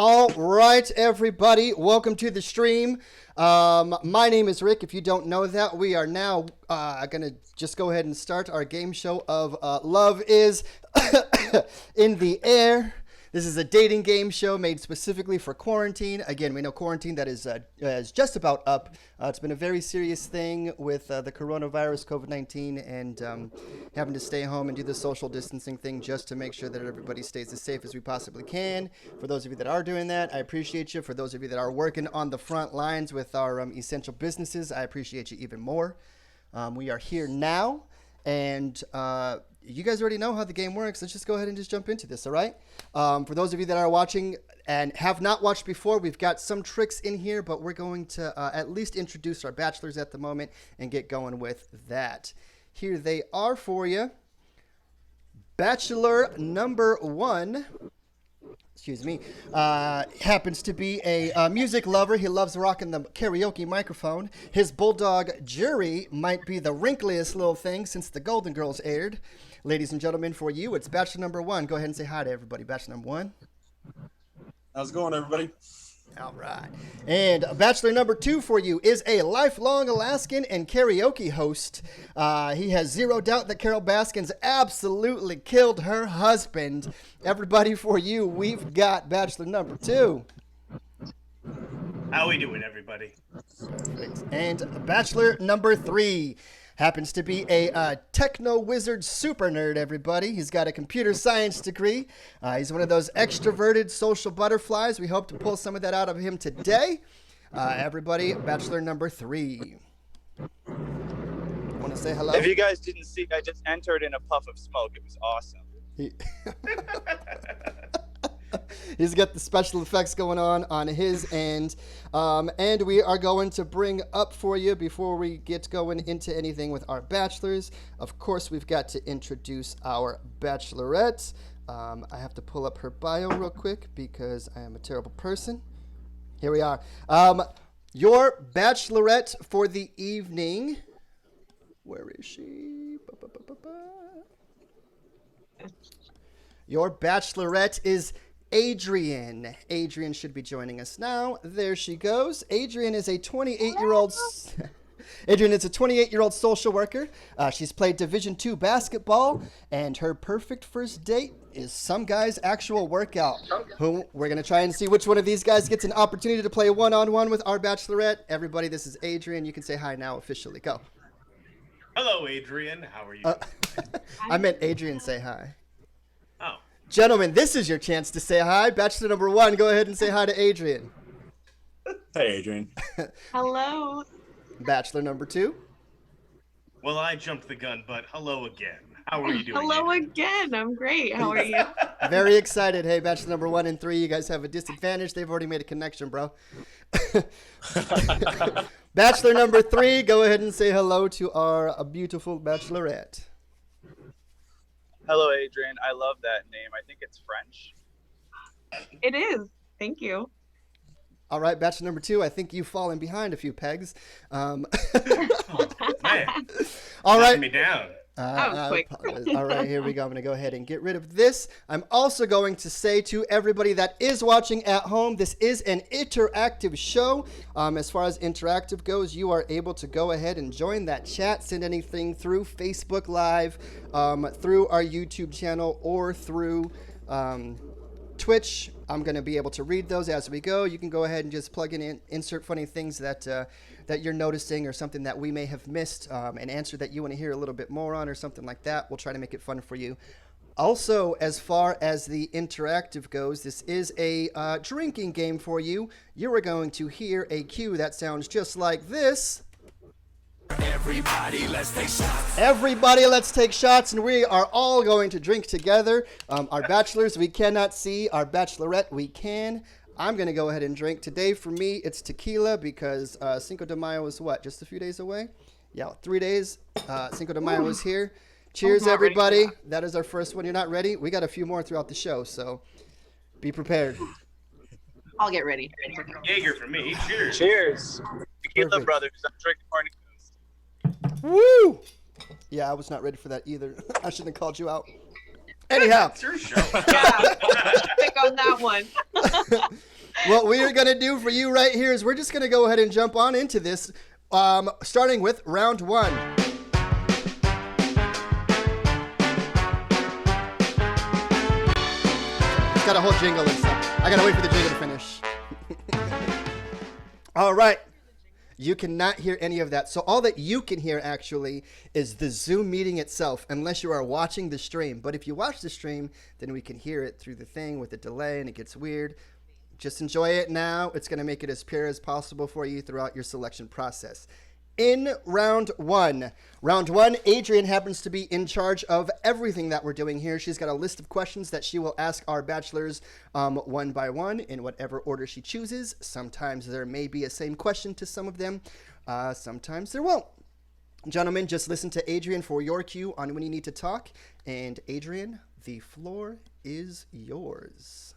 All right, everybody, welcome to the stream. My name is Rick. If you don't know that, we are now going to just go ahead and start our game show of Love is in the Air. This is a dating game show made specifically for quarantine. Again, we know quarantine that is just about up. It's been a very serious thing with the coronavirus, COVID-19, and having to stay home and do the social distancing thing just to make sure that everybody stays as safe as we possibly can. For those of you that are doing that, I appreciate you. For those of you that are working on the front lines with our essential businesses, I appreciate you even more. We are here now, and you guys already know how the game works. Let's just go ahead and just jump into this, all right? For those of you that are watching and have not watched before, we've got some tricks in here, but we're going to at least introduce our bachelors at the moment and get going with that. Here they are for you. Bachelor number 1, excuse me, happens to be a music lover. He loves rocking the karaoke microphone. His bulldog, Jury, might be the wrinkliest little thing since the Golden Girls aired. Ladies and gentlemen, for you, it's Bachelor number 1. Go ahead and say hi to everybody. Bachelor number 1. How's it going, everybody? All right. And Bachelor number 2 for you is a lifelong Alaskan and karaoke host. He has zero doubt that Carol Baskins absolutely killed her husband. Everybody, for you, we've got Bachelor number 2. How we doing, everybody? Perfect. And Bachelor number 3 happens to be a techno wizard super nerd, everybody. He's got a computer science degree. He's one of those extroverted social butterflies. We hope to pull some of that out of him today. Everybody, Bachelor number 3. Want to say hello? If you guys didn't see, I just entered in a puff of smoke. It was awesome. He's got the special effects going on his end. And we are going to bring up for you, before we get going into anything with our bachelors, of course, we've got to introduce our bachelorette. I have to pull up her bio real quick because I am a terrible person. Here we are. Your bachelorette for the evening. Where is she? Your bachelorette is Adrian. Adrian should be joining us now. There she goes. Adrian is a 28-year-old. Adrian is a 28-year-old social worker. She's played Division II basketball, and her perfect first date is some guy's actual workout. Who we're gonna try and see which one of these guys gets an opportunity to play one-on-one with our bachelorette. Everybody, this is Adrian. You can say hi now officially. Go. Hello, Adrian. How are you? I meant Adrian say hi. Oh. Gentlemen, this is your chance to say hi. Bachelor number 1, go ahead and say hi to Adrian. Hey, Adrian. Hello. Bachelor number 2. Well, I jumped the gun, but hello again. How are you doing? Hello again. I'm great. How are you? Very excited. Hey, Bachelor number 1 and 3, you guys have a disadvantage. They've already made a connection, bro. Bachelor number 3, go ahead and say hello to our beautiful bachelorette. Hello, Adrian. I love that name. I think it's French. It is. Thank you. All right, Bachelor number 2, I think you've fallen behind a few pegs. Man, All right. knocking me down. Quick. All right, here we go. I'm going to go ahead and get rid of this. I'm also going to say to everybody that is watching at home, this is an interactive show. As far as interactive goes, you are able to go ahead and join that chat, send anything through Facebook Live, through our YouTube channel, or through Twitch. I'm going to be able to read those as we go. You can go ahead and just plug in, insert funny things that you're noticing, or something that we may have missed, an answer that you want to hear a little bit more on, or something like that. We'll try to make it fun for you. Also, as far as the interactive goes, this is a drinking game for you. You are going to hear a cue that sounds just like this. Everybody, let's take shots. Everybody, let's take shots, and we are all going to drink together. Our bachelors, we cannot see. Our bachelorette, we can. I'm going to go ahead and drink. Today, for me, it's tequila because Cinco de Mayo is what? Just a few days away? Yeah, 3 days. Cinco de Mayo is here. Cheers, everybody. That is our first one. You're not ready? We got a few more throughout the show, so be prepared. I'll get ready. Jaeger for me. Cheers. Cheers. Tequila Perfect. brothers. I'm drinking morning booze. Woo! Yeah, I was not ready for that either. I shouldn't have called you out. Anyhow, It's your show. Yeah. Pick on that one. what we are going to do for you right here is we're just going to go ahead and jump on into this, starting with round one. It's got a whole jingle and stuff. I got to wait for the jingle to finish. All right. You cannot hear any of that. So all that you can hear actually is the Zoom meeting itself, unless you are watching the stream. But if you watch the stream, then we can hear it through the thing with the delay and it gets weird. Just enjoy it now. It's going to make it as pure as possible for you throughout your selection process. In round one, Adrian happens to be in charge of everything that we're doing here. She's got a list of questions that she will ask our bachelors one by one in whatever order she chooses. Sometimes there may be a same question to some of them. Sometimes there won't. Gentlemen, just listen to Adrian for your cue on when you need to talk. And Adrian, the floor is yours.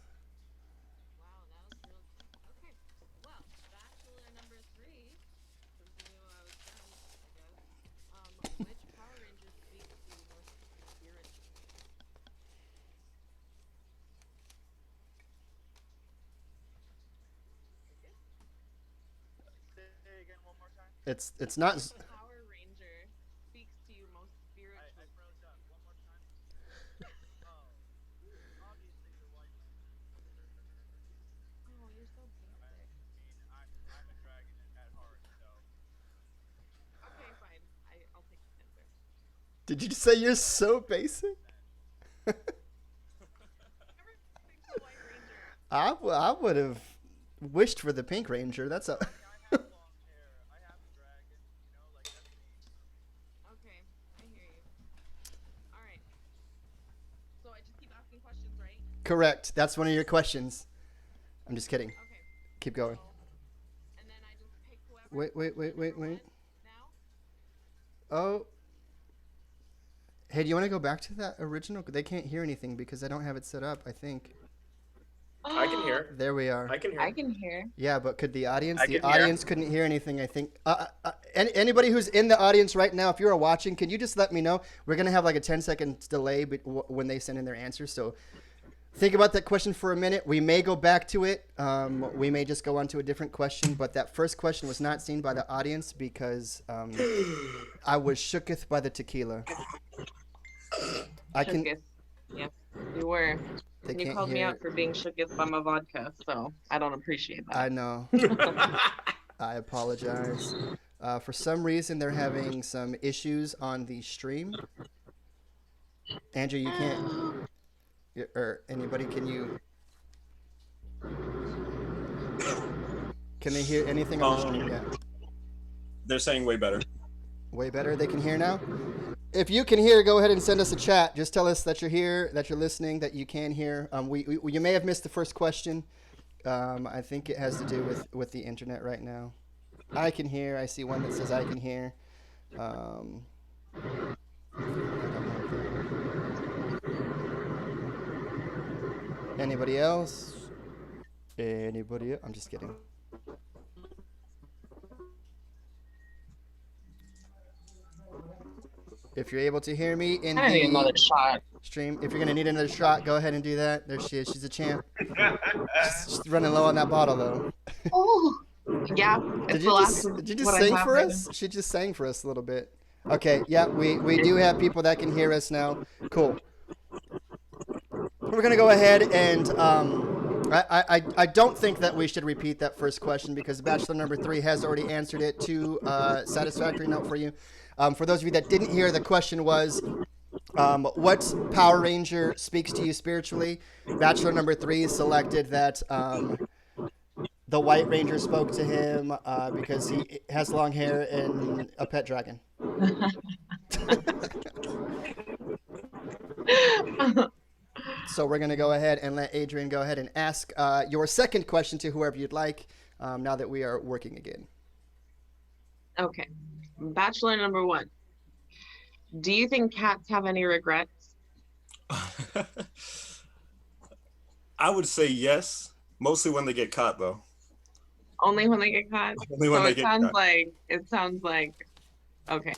It's not. Which Power Ranger speaks to you most spiritually? I froze up. One more time. Obviously the white man. Oh, you're so basic. I'm a dragon at heart, so. Okay, fine. I'll take the answer. Did you just say you're so basic? Never picked the White Ranger. I would have wished for the Pink Ranger. That's a. I have long hair. I have a dragon. You know, like that's me. Okay, I hear you. All right. So I just keep asking questions, right? Correct. That's one of your questions. I'm just kidding. Okay. Keep going. So, and then I just pick whoever. Wait. Now? Oh. Hey, do you want to go back to that original? They can't hear anything because I don't have it set up, I think. I can hear. There we are. I can hear. I can hear. Yeah, but could the audience? I The can hear. audience couldn't hear anything, I think. Anybody who's in the audience right now, if you're watching, can you just let me know? We're going to have like a 10-second delay when they send in their answer. So think about that question for a minute. We may go back to it. We may just go on to a different question. But that first question was not seen by the audience because I was shooketh by the tequila. I can. Shooketh. Yes, you were. They You can't called me hear. out for being shooketh by my vodka, so I don't appreciate that. I know. I apologize. For some reason, they're having some issues on the stream. Andrew, you can't. Or anybody, can you? Can they hear anything on the stream yet? They're saying way better. Way better. They can hear now. If you can hear, go ahead and send us a chat. Just tell us that you're here, that you're listening, that you can hear. You may have missed the first question. I think it has to do with the internet right now. I can hear. I see one that says I can hear. I don't know. Anybody else? Anybody? I'm just kidding. If you're able to hear me in I need another the shot. stream, if you're gonna need another shot, go ahead and do that. There she is. She's a champ. She's running low on that bottle though. Oh, yeah. It's the last Did you just what I sing have for right us? She just sang for us a little bit. Okay, yeah, we do have people that can hear us now. Cool. We're gonna go ahead and I don't think that we should repeat that first question because Bachelor number 3 has already answered it to satisfactory note for you. For those of you that didn't hear, the question was, what Power Ranger speaks to you spiritually? Bachelor number 3 selected that the White Ranger spoke to him because he has long hair and a pet dragon. So we're going to go ahead and let Adrian go ahead and ask your second question to whoever you'd like now that we are working again. Okay. Bachelor number 1. Do you think cats have any regrets? I would say yes, mostly when they get caught though. Only when they get caught? Only when So they it get sounds caught. like okay.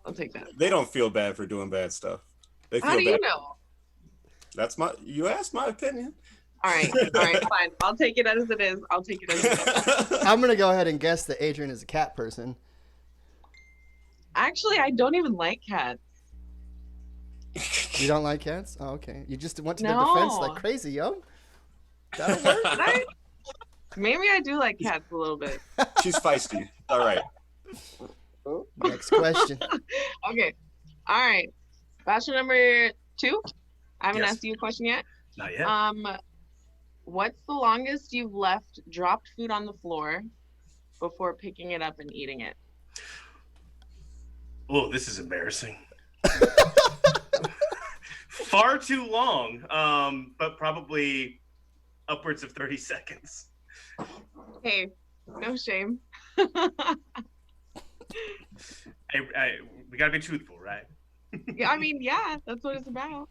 I'll take that. They don't feel bad for doing bad stuff. They How feel do you bad. know? You asked my opinion. All right, fine. I'll take it as it is. I'll take it as it is. I'm gonna go ahead and guess that Adrian is a cat person. Actually, I don't even like cats. You don't like cats? Oh, okay. You just went to the No. defense like crazy, yo. That'll work. Right? Maybe I do like cats a little bit. She's feisty. All right. Next question. Okay. All right. Bachelor number 2. I haven't Yes. asked you a question yet. Not yet. What's the longest you've left dropped food on the floor before picking it up and eating it? Oh, this is embarrassing. Far too long, but probably upwards of 30 seconds. Hey, no shame. We gotta be truthful, right? Yeah, I mean, yeah, that's what it's about.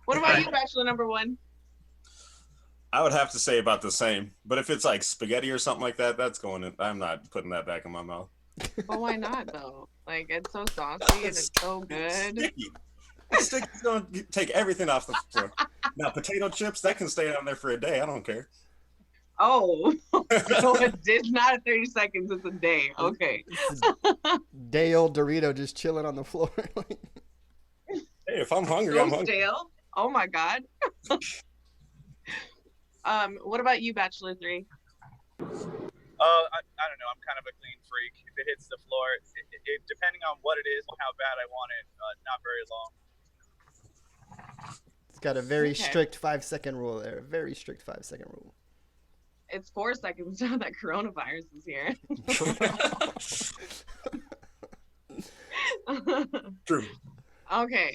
What about you, Bachelor number 1? I would have to say about the same. But if it's like spaghetti or something like that, that's going in. I'm not putting that back in my mouth. But why not though? Like it's so saucy and it's so good. Sticky. Sticky's going to take everything off the floor. Now, potato chips, that can stay down there for a day. I don't care. Oh, so it's not 30 seconds, it's a day. Okay. Day old Dorito just chilling on the floor. Hey, if I'm hungry, I'm So hungry. stale. Oh my god. What about you, Bachelor 3? I don't know. I'm kind of a clean freak. If it hits the floor, it depending on what it is and how bad I want it, not very long. It's got a very Okay. strict 5-second rule there. Very strict 5-second rule. It's 4 seconds now that coronavirus is here. True. Okay,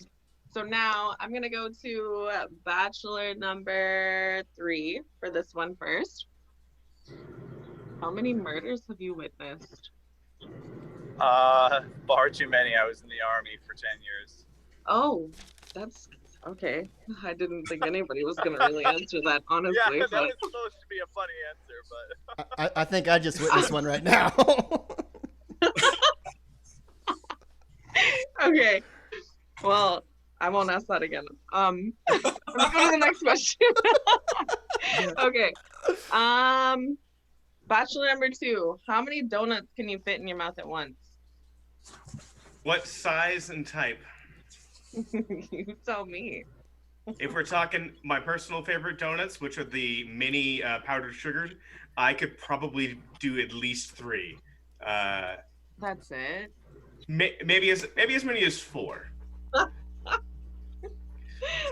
so now I'm gonna go to Bachelor number 3 for this one first. How many murders have you witnessed? Far too many. I was in the army for 10 years. Oh, that's okay. I didn't think anybody was gonna really answer that, honestly. Yeah, that but was supposed to be a funny answer, but I think I just witnessed one right now. okay. Well, I won't ask that again. Let me go to the next question. Okay. Bachelor number 2. How many donuts can you fit in your mouth at once? What size and type? You tell me. If we're talking my personal favorite donuts, which are the mini powdered sugar, I could probably do at least 3. That's it. Maybe as many as 4.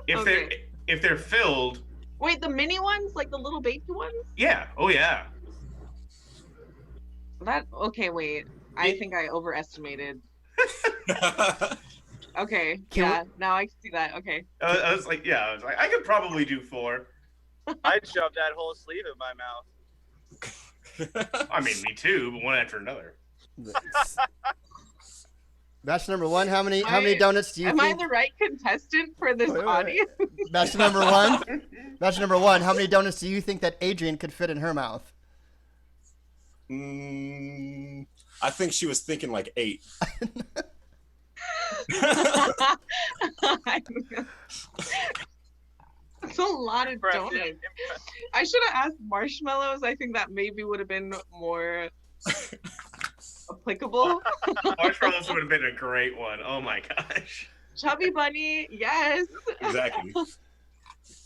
If they're filled, Wait, the mini ones, like the little baby ones? yeah. Oh yeah. Okay, wait. I think I overestimated. Okay, Can yeah. Now I can see that. Okay. I was like, I could probably do 4. I'd shove that whole sleeve in my mouth. I mean, me too, but one after another. Bachelor number 1, how many donuts do you Am I think? the right contestant for this Wait, wait, audience? Bachelor number 1. Bachelor number 1, how many donuts do you think that Adrian could fit in her mouth? I think she was thinking like 8. It's a lot of Impressive. donuts. I should have asked marshmallows. I think that maybe would have been more applicable. Marshmallows would have been a great one. Oh my gosh. Chubby Bunny, yes. Exactly.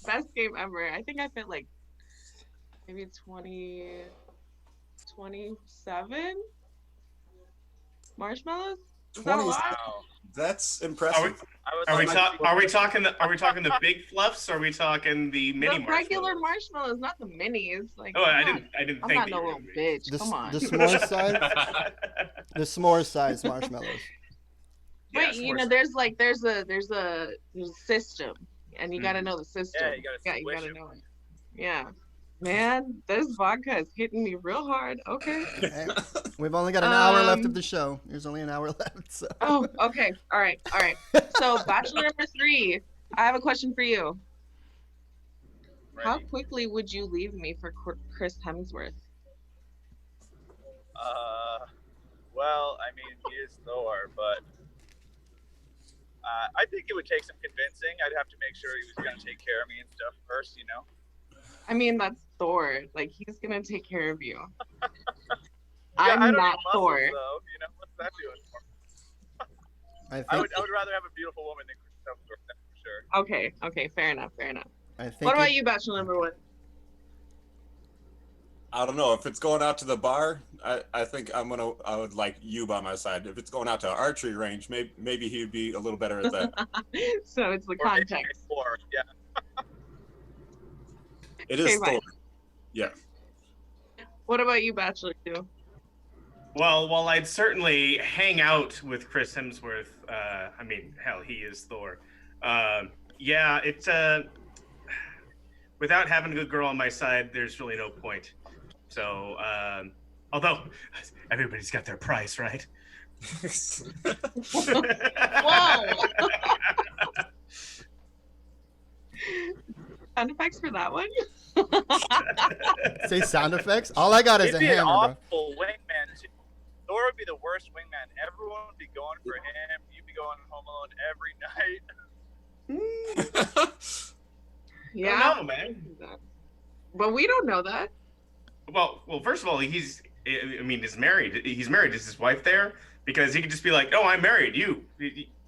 Best game ever. I think I fit like maybe 27 marshmallows. Is that a 20 lot? Wow. That's impressive. Are we talking the big fluffs? Or are we talking the mini The regular marshmallows? marshmallows, not the minis. Like, Oh, I come on. didn't I'm think not that no you were little gonna be- bitch. The, Come on. the s'more size, the s'more size marshmallows. Yeah, But you s'mores. know, there's a system, and you gotta know the system. Yeah, you gotta you squish gotta 'em. know it. Yeah, man, this vodka is hitting me real hard. Okay. Hey, we've only got an hour left of Um, the show. There's only an hour left, so. Oh, okay. All right. So, Bachelor number 3, I have a question for you. How Ready. quickly would you leave me for Chris Hemsworth? Well, I mean, he is Thor, but I think it would take some convincing. I'd have to make sure he was going to take care of me and stuff first, you know? I mean, that's Thor. Like, he's gonna take care of you. Yeah, I'm I don't not need muscles, Thor. though. You know, what's that doing for me? I I think. would rather have a beautiful woman than Chris Hemsworth, that's for sure. Okay, fair enough. I think. What about you, Bachelor number 1? I don't know if it's going out to the bar. I think I would like you by my side. If it's going out to archery range, maybe he'd be a little better at that. So it's the Or maybe context. four, yeah. It is Okay, Thor. fine. Yeah. What about you, Bachelor 2? Well, while I'd certainly hang out with Chris Hemsworth, I mean, hell, he is Thor. Yeah, it's without having a good girl on my side, there's really no point. So, although everybody's got their price, right? Whoa! Sound effects for that one? Say sound effects. All I got is He'd a be an hammer, bro. awful wingman, too. Thor would be the worst wingman. Everyone would be going for him. You'd be going home alone every night. Yeah. I don't know, man. But we don't know that. Well, first of all, he's married. He's married. Is his wife there? Because he could just be like, "No, I'm married. You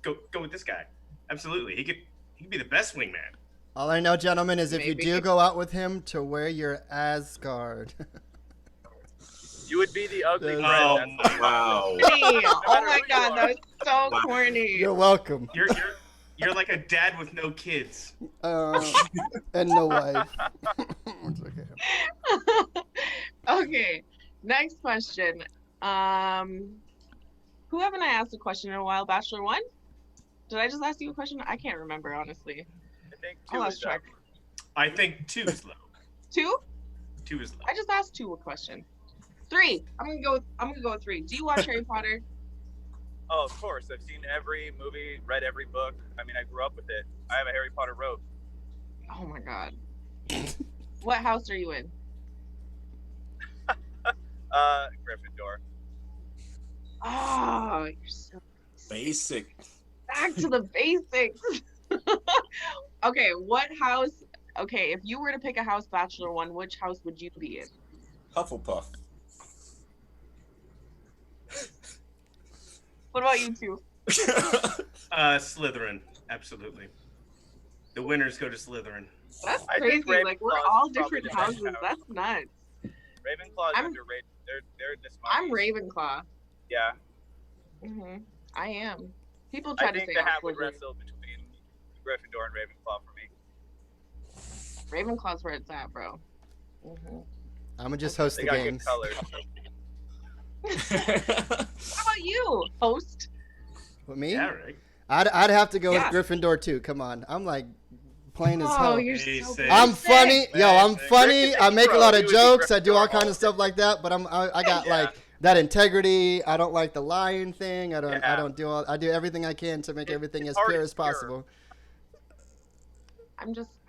go with this guy." Absolutely, he could be the best wingman. All I know, gentlemen, is if you Maybe. do go out with him, to wear your Asgard. You would be the ugly Oh, friend. That's Wow. Hey, oh matter my who you god, are. that was so Wow. corny. You're welcome. You're like a dad with no kids. And no wife. It's okay. Okay, next question. Who haven't I asked a question in a while? Bachelor 1? Did I just ask you a question? I can't remember, honestly. I think I lost track. I think 2 is low. 2? 2 is low. I just asked 2 a question. 3. I'm gonna go with 3. Do you watch Harry Potter? Oh, of course. I've seen every movie, read every book. I mean, I grew up with it. I have a Harry Potter robe. Oh my god. What house are you in? Gryffindor. Oh, you're so Basic. back to the basics. Okay, what house? Okay, if you were to pick a house, Bachelor 1, which house would you be in? Hufflepuff. What about you 2? Slytherin, absolutely. The winners go to Slytherin. That's I think crazy. Like, we're Ravenclaw's all probably different the best houses. house. That's nuts. Ravenclaw's I'm- underrated. They're this I'm Ravenclaw. Yeah. I am. People try I to think say the I'm hat would Slytherin. wrestle between Gryffindor and Ravenclaw for me. Ravenclaw's where it's at, bro. I'm gonna just host They the got games. good colors. How about you, host? With me? Yeah, right. I'd have to go Yeah. with Gryffindor too. Come on, I'm like plain as Oh, hell. you're Basic. so I'm basic. funny, yo. I'm Basic. funny. I make a Bro, lot you of would be jokes. I do all Gryffindor kind all of stuff like that. But I got Yeah. like that integrity. I don't like the lying thing. I Yeah. don't do all. I do everything I can to make everything it's as already pure as pure. possible.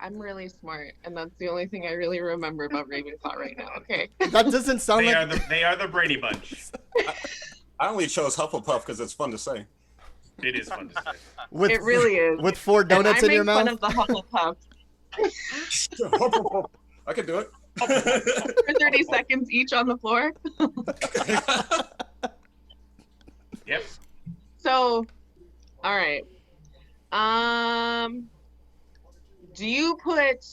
I'm really smart, and that's the only thing I really remember about Ravenclaw right now. Okay. That doesn't sound They like. are the Brady Bunch. I only chose Hufflepuff because it's fun to say. It is fun to say. With, It really is. With 4 And donuts I in your make fun mouth. of the Hufflepuff Hufflepuff. I can do it. for 30 seconds each on the floor. Yep. So, all right. Do you put?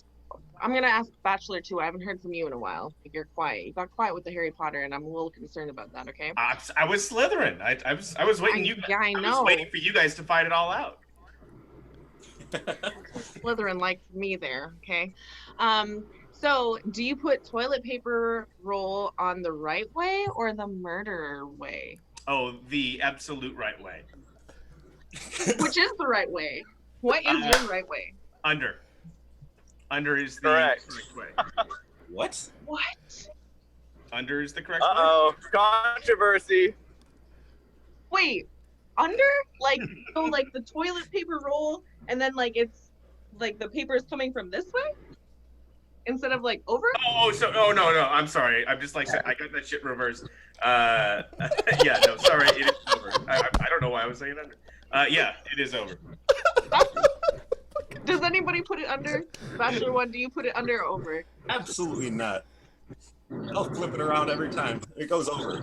I'm gonna ask Bachelor 2. I haven't heard from you in a while. Like, you're quiet. You got quiet with the Harry Potter, and I'm a little concerned about that. Okay. I was Slytherin. I was waiting. I I know. was waiting for you guys to fight it all out. Slytherin like me there. Okay. So, do you put toilet paper roll on the right way or the murderer way? Oh, the absolute right way. Which is the right way? What is your right way? Under. Under is the Correct. way. What? What? Under is the correct way. Uh-oh. Controversy. Wait, under? Like, so like the toilet paper roll, and then like it's like the paper is coming from this way instead of like over? Oh no, I'm sorry. I'm just like I got that shit reversed. Yeah, no, sorry, it is over. I don't know why I was saying under. Yeah, it is over. Does anybody put it under? Bachelor 1, do you put it under or over? Absolutely not. I'll flip it around every time. It goes over.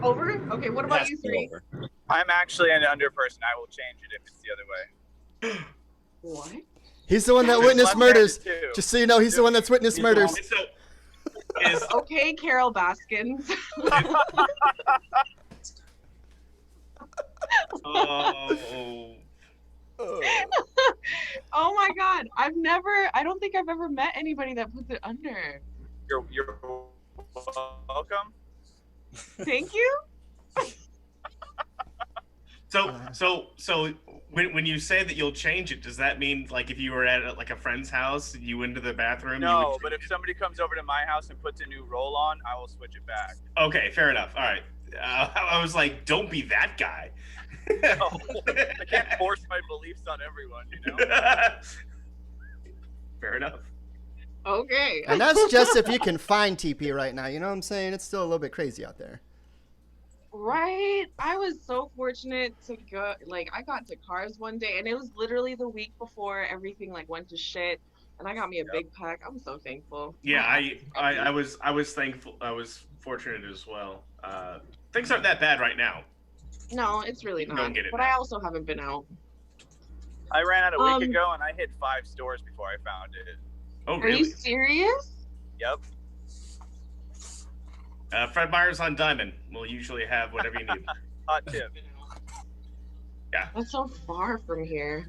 Over? Okay, what It about has you to go three? over. I'm actually an under person. I will change it if it's the other way. What? He's the one that There's witnessed left-handed murders. too. Just so you know, he's the one that's witnessed murders. So, is Okay, Carol Baskins. oh, Oh my god. I don't think I've ever met anybody that puts it under. You're welcome. Thank you? so when you say that you'll change it, does that mean like if you were at like a friend's house, you went to the bathroom? you No, would but if change somebody comes over to my house and puts a new roll on, I will switch it back. it? Okay, fair enough. All right. I was like, don't be that guy. No, I can't force my beliefs on everyone, you know? Fair enough. Okay. And that's just if you can find TP right now. You know what I'm saying? It's still a little bit crazy out there. Right? I was so fortunate to go, like, I got to Cars one day, and it was literally the week before everything, like, went to shit, and I got me a big pack. I'm so thankful. Yeah, I was thankful. I was fortunate as well. Things aren't that bad right now. No, it's really Don't not. get it But now. I also haven't been out. I ran out a week Um, ago and I hit 5 stores before I found it. Oh, Are really? you serious? Yep. Fred Meyer's on Diamond. We'll usually have whatever you need. Hot tip. That's so far from here.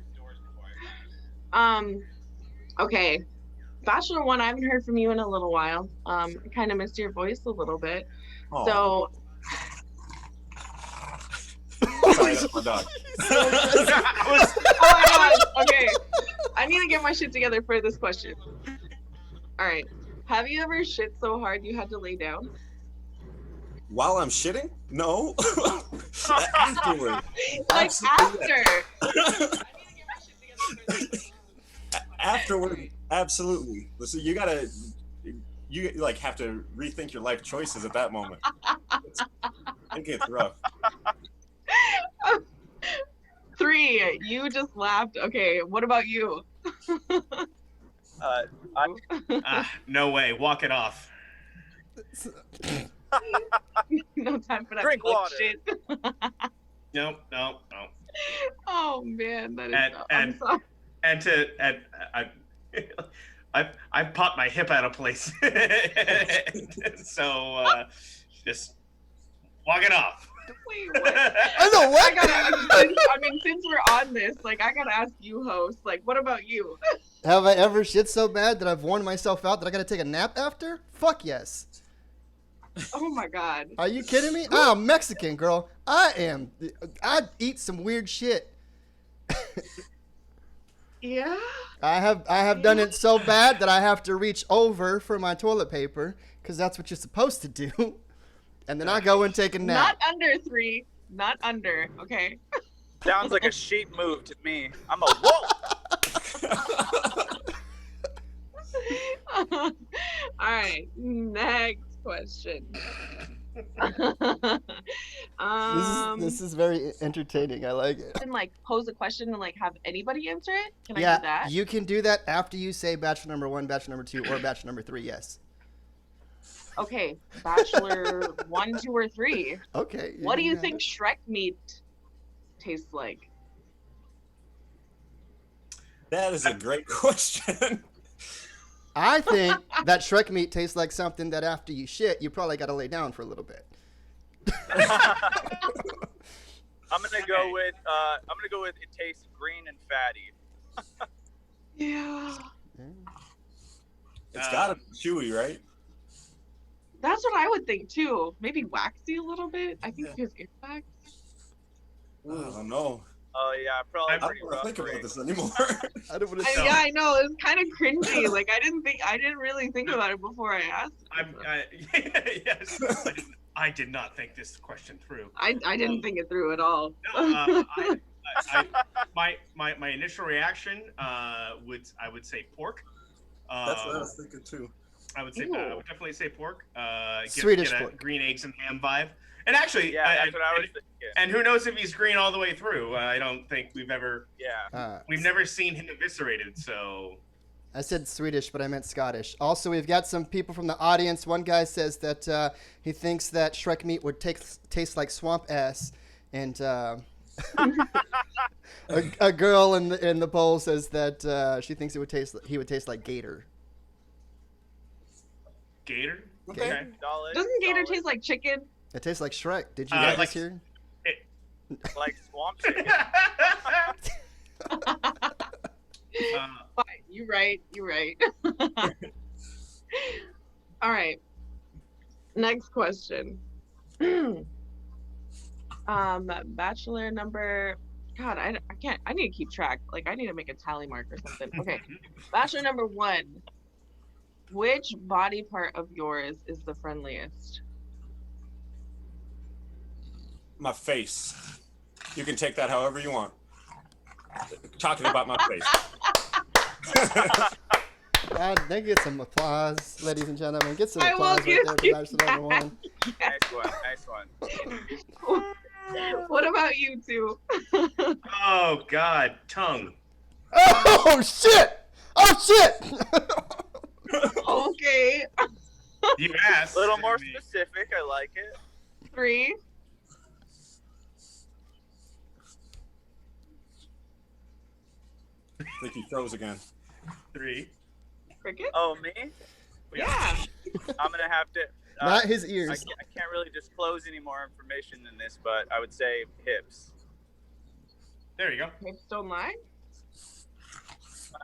Okay. Bachelor 1, I haven't heard from you in a little while. I kind of missed your voice a little bit. Aw. So, Sorry, that's my dog. oh my god. Okay. I need to get my shit together for this question. All right. Have you ever shit so hard you had to lay down? While I'm shitting? No. Afterward. Like Absolutely. after. Afterward, absolutely. Listen, you like have to rethink your life choices at that moment. It gets rough. 3, you just laughed. Okay, what about you? No way. Walk it off. No time for that. Drink fuck water. Shit. No. Oh man, that is. And- I'm sorry. And I popped my hip out of place. So just walk it off. Wait, what? I know what? I mean, since we're on this, like, I gotta ask you, host. Like, what about you? Have I ever shit so bad that I've worn myself out that I gotta take a nap after? Fuck yes. Oh my god. Are you kidding me? I'm Mexican, girl. I eat some weird shit. Yeah. I have done it so bad that I have to reach over for my toilet paper because that's what you're supposed to do. And then I go and take a nap. Not under 3. Not under. Okay. Sounds like a sheep move to me. I'm a whoa. All right. Next question. This is very entertaining. I like it. And like pose a question and like have anybody answer it. Can I do Yeah, that? you can do that after you say bachelor number 1, bachelor number 2, or bachelor number 3. Yes. Okay. Bachelor 1, 2, or 3. Okay. What do you got think it. Shrek meat tastes like? That is a great question. I think that Shrek meat tastes like something that after you shit, you probably got to lay down for a little bit. I'm gonna go with it tastes green and fatty. Yeah. It's gotta be chewy, right? That's what I would think too. Maybe waxy a little bit. I think because ear wax. I don't know. Oh yeah, probably I don't pretty want to rough. think about green. this anymore. I don't want I, yeah, I know. It was kind of cringy. Like I didn't really think about it before I asked. Yes, I did not think this question through. I didn't think it through at all. No, my initial reaction I would say pork. That's what I was thinking too. I would say Ew. I would definitely say pork. Swedish get a pork. green eggs and ham vibe. And actually, Yeah, that's what I was thinking. And who knows if he's green all the way through? I don't think we've never seen him eviscerated. So I said Swedish, but I meant Scottish. Also, we've got some people from the audience. One guy says that he thinks that Shrek meat would taste like swamp ass, and a girl in the poll says that she thinks he would taste like gator. Gator? Okay. Doesn't gator taste like chicken? It tastes like Shrek. Did you guys like- hear? Like swamp chicken. Fine. You're right. You're right. All right. Next question. Bachelor number. God, I can't. I need to keep track. Like, I need to make a tally mark or something. Okay. Bachelor number 1. Which body part of yours is the friendliest? My face. You can take that however you want. Talking about my face. They get some applause, ladies and gentlemen. Get some I will applause right there give for Bachelor number 1. Nice one. What about you two? Oh God, tongue. Oh shit! Oh shit! Okay. You asked. A little more I mean, specific. I like it. 3. I think he froze again. 3. Cricket? Oh, me? Yeah. I'm gonna have to. Not his I ears. can't really disclose any more information than this, but I would say hips. There you go. Hips don't lie.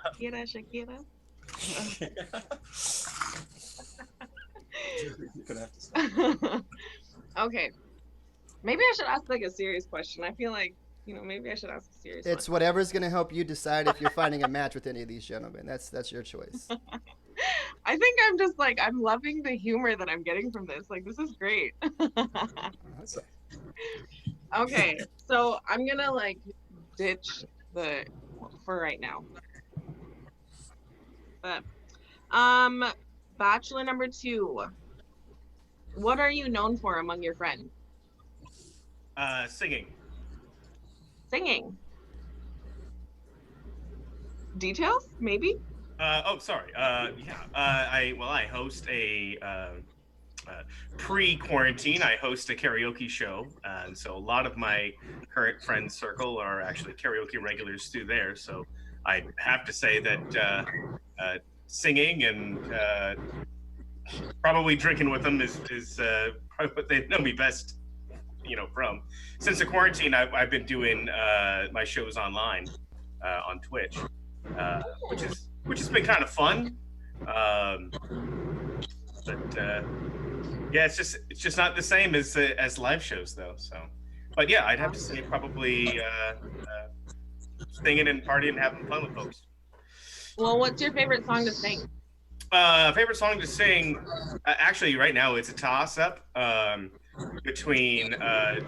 Shakira, Shakira. You're gonna have to stop. Okay. Maybe I should ask like a serious question. I feel like, maybe I should ask a serious It's one. whatever's gonna help you decide if you're finding a match with any of these gentlemen. That's your choice. I think I'm just like, I'm loving the humor that I'm getting from this. Like, this is great. That's Okay, so I'm gonna like ditch for right now. But Bachelor number 2. What are you known for among your friends? Singing. Singing. Details, maybe? Sorry. I host a pre-quarantine. I host a karaoke show, and so a lot of my current friend circle are actually karaoke regulars through there. So I have to say that singing and probably drinking with them is probably what they know me best, from. Since the quarantine, I've been doing my shows online on Twitch, which has been kind of fun. Yeah, it's just not the same as live shows though. So, but yeah, I'd have to say probably singing and partying and having fun with folks. Well, what's your favorite song to sing? Favorite song to sing? Actually, right now it's a toss-up between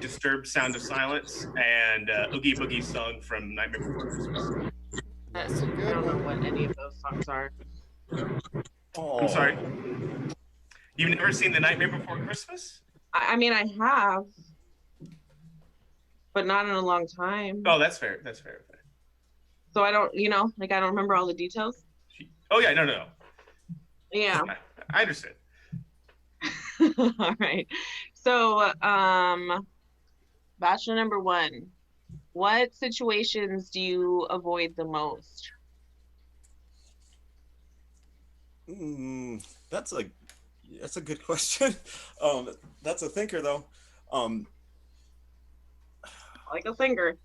Disturbed Sound of Silence and Oogie Boogie song from Nightmare Before Christmas. That's a I good don't know one. what any of those songs are. I'm sorry. You've never seen The Nightmare Before Christmas? I mean, I have, but not in a long time. Oh, that's fair. That's fair. So I don't, I don't remember all the details. Oh yeah, no. Yeah. I understand. All right. So, Bachelor number 1. What situations do you avoid the most? That's a good question. That's a thinker though. Like a finger.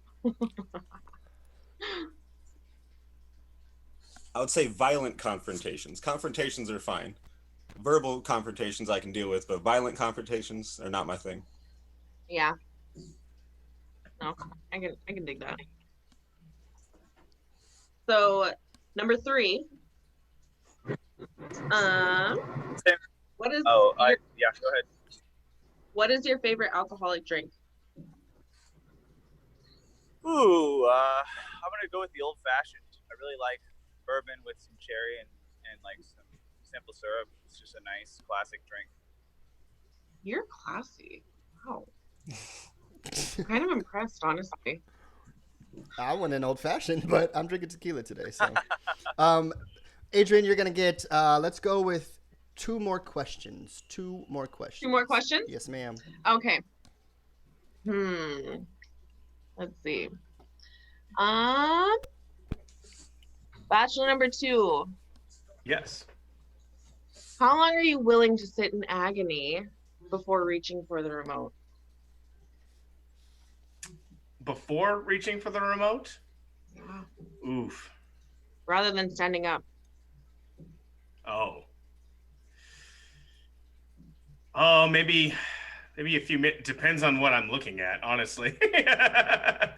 I would say violent confrontations. Confrontations are fine. Verbal confrontations I can deal with, but violent confrontations are not my thing. Yeah. No, I can dig that. So, number 3. What is Oh, your, yeah. Go ahead. what is your favorite alcoholic drink? Ooh, I'm gonna go with the old fashioned. I really like bourbon with some cherry and like some simple syrup. It's just a nice classic drink. You're classy. Wow. Kind of impressed, honestly. I want an old fashioned, but I'm drinking tequila today. So, Adrian, you're gonna get. Let's go with two more questions. Two more questions. Two more questions? Yes, ma'am. Okay. Let's see. Bachelor number 2. Yes. How long are you willing to sit in agony before reaching for the remote? Before reaching for the remote? Yeah. Oof. Rather than standing up. Oh. Oh, maybe a few minutes. Depends on what I'm looking at, honestly. If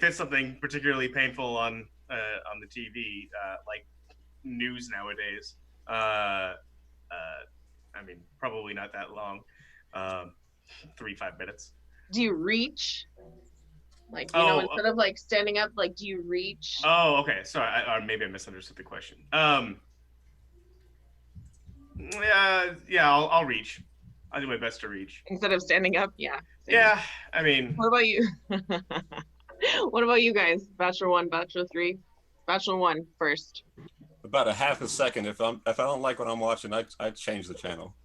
it's something particularly painful on the TV, like news nowadays, I mean, probably not that long. 3-5 minutes. Do you reach? Like, you know, instead of like standing up, like, do you reach? Oh, okay. Sorry, maybe I misunderstood the question. Yeah, I'll reach. I'll do my best to reach. Instead of standing up, yeah. Same. Yeah, I mean. What about you? What about you guys? Bachelor 1, Bachelor 3? Bachelor 1 first. About a half a second. If I don't like what I'm watching, I change the channel.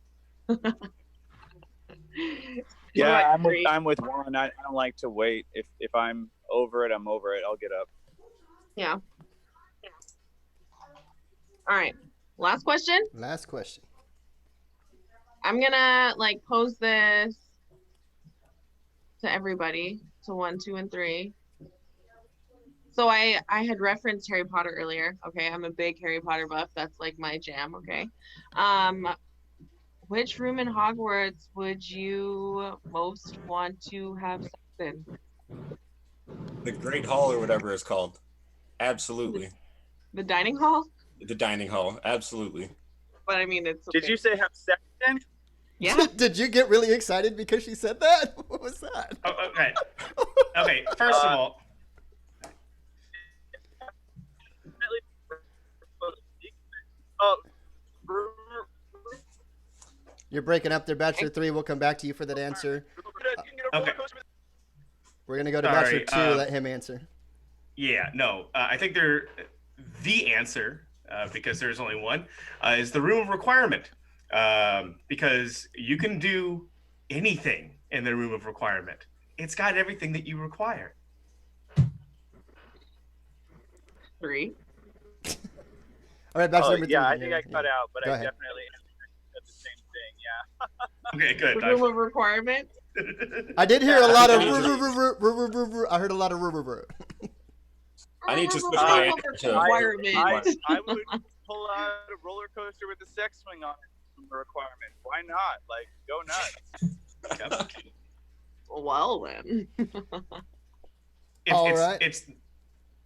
Yeah, I'm with Juan. I don't like to wait. If I'm over it, I'm over it. I'll get up. Yeah. All right. Last question. Last question. I'm gonna like pose this to everybody, to 1, 2, and 3. So I had referenced Harry Potter earlier. Okay, I'm a big Harry Potter buff. That's like my jam. Okay. Which room in Hogwarts would you most want to have sex in? The Great Hall or whatever it's called. Absolutely. The dining hall? The dining hall. Absolutely. But I mean, it's okay. Did you say have sex then? Yeah. Did you get really excited because she said that? What was that? Oh, okay. Okay. First of all, You're breaking up there, Bachelor 3. We'll come back to you for that answer. okay. We're gonna go to Sorry, Bachelor 2. Let him answer. Yeah, no. I think the answer, because there's only one, is the room of requirement. Because you can do anything in the room of requirement. It's got everything that you require. 3. All right, Bachelor number 3. Yeah, I think I cut out, but Go I ahead. definitely said the same thing. Yeah. Okay, good. The room of requirement. I did hear a lot of. I heard a lot of. I need to switch my answer to requirement. I would pull out a roller coaster with a sex swing on it from the requirement. Why not? Like, go nuts. Well then. All right.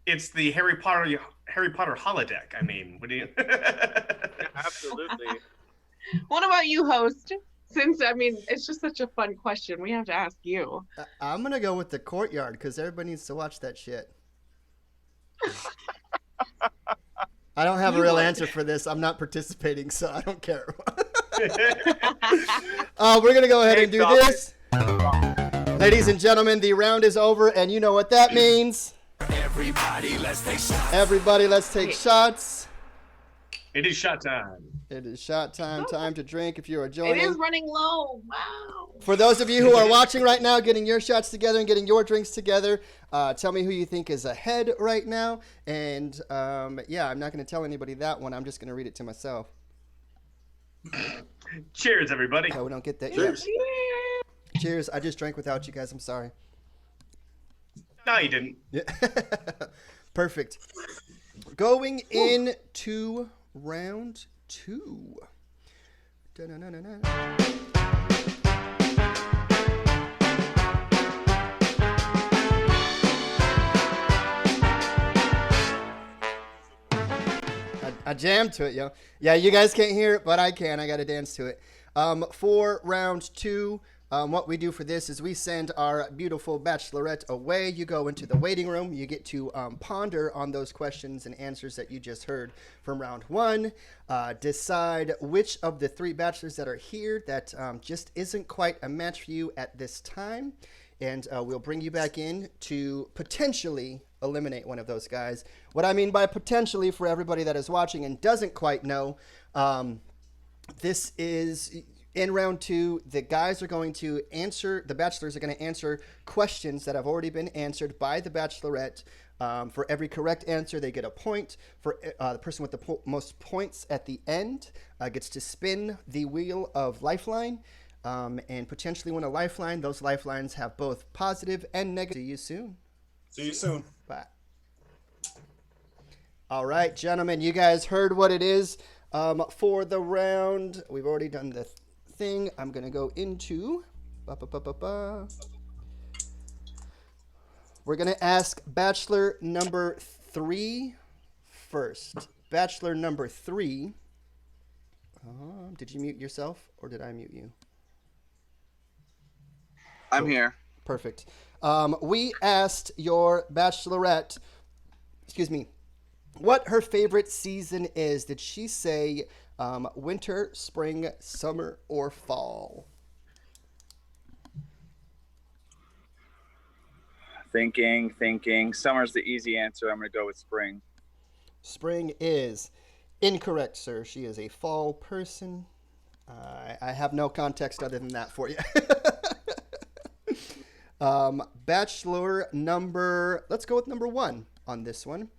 It's the Harry Potter holodeck. I mean, what do you? Absolutely. What about you, host? Since I mean, it's just such a fun question, we have to ask you. I'm gonna go with the courtyard because everybody needs to watch that shit. I don't have a real answer for this. I'm not participating, so I don't care. We're gonna go ahead and do this. Ladies and gentlemen, the round is over, and you know what that means. Everybody, let's take shots. It is shot time. It is shot time. Time to drink if you are joining. It is running low. Wow. For those of you who are watching right now, getting your shots together and getting your drinks together, tell me who you think is ahead right now. And yeah, I'm not going to tell anybody that one. I'm just going to read it to myself. Cheers, everybody. No, we don't get that Cheers. yet. Cheers. I just drank without you guys. I'm sorry. No, you didn't. Yeah. Perfect. Going into round 2. Da-na-na-na-na. I jammed to it, yo. Yeah, you guys can't hear it, but I can. I got to dance to it. For round 2, What we do for this is we send our beautiful bachelorette away. You go into the waiting room. You get to ponder on those questions and answers that you just heard from round one. Decide which of the 3 bachelors that are here that just isn't quite a match for you at this time. And we'll bring you back in to potentially eliminate one of those guys. What I mean by potentially, for everybody that is watching and doesn't quite know, this is in round 2. The guys are going to answer, the bachelors are going to answer questions that have already been answered by the bachelorette. For every correct answer, they get a point. For the person with the most points at the end gets to spin the wheel of lifeline. And potentially win a lifeline. Those lifelines have both positive and negative. See you soon. See you soon. Bye. All right, gentlemen, you guys heard what it is for the round. We've already done the thing. I'm going to go into... We're going to ask Bachelor number 3 first. Bachelor number 3. Did you mute yourself or did I mute you? I'm here. Perfect. We asked your bachelorette, what her favorite season is. Did she say winter, spring, summer, or fall? Thinking. Summer's the easy answer. I'm going to go with spring. Spring is incorrect, sir. She is a fall person. I have no context other than that for you. Bachelor number, let's go with number 1 on this one.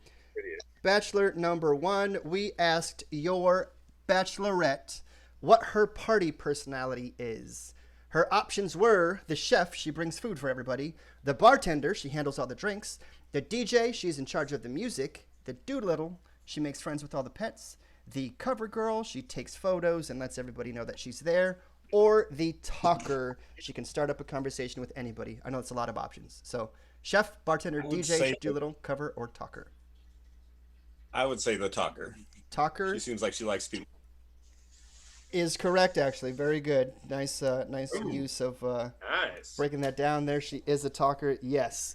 Bachelor number 1, we asked your bachelorette what her party personality is. Her options were the chef, she brings food for everybody, the bartender, she handles all the drinks, the DJ, she's in charge of the music, the doolittle, she makes friends with all the pets, the cover girl, she takes photos and lets everybody know that she's there, or the talker, she can start up a conversation with anybody. I know it's a lot of options. So, chef, bartender, DJ, doolittle, cover, or talker. I would say the talker. Talker. She seems like she likes people. Is correct, actually. Very good. Nice use of Nice. breaking that down there. She is a talker. Yes.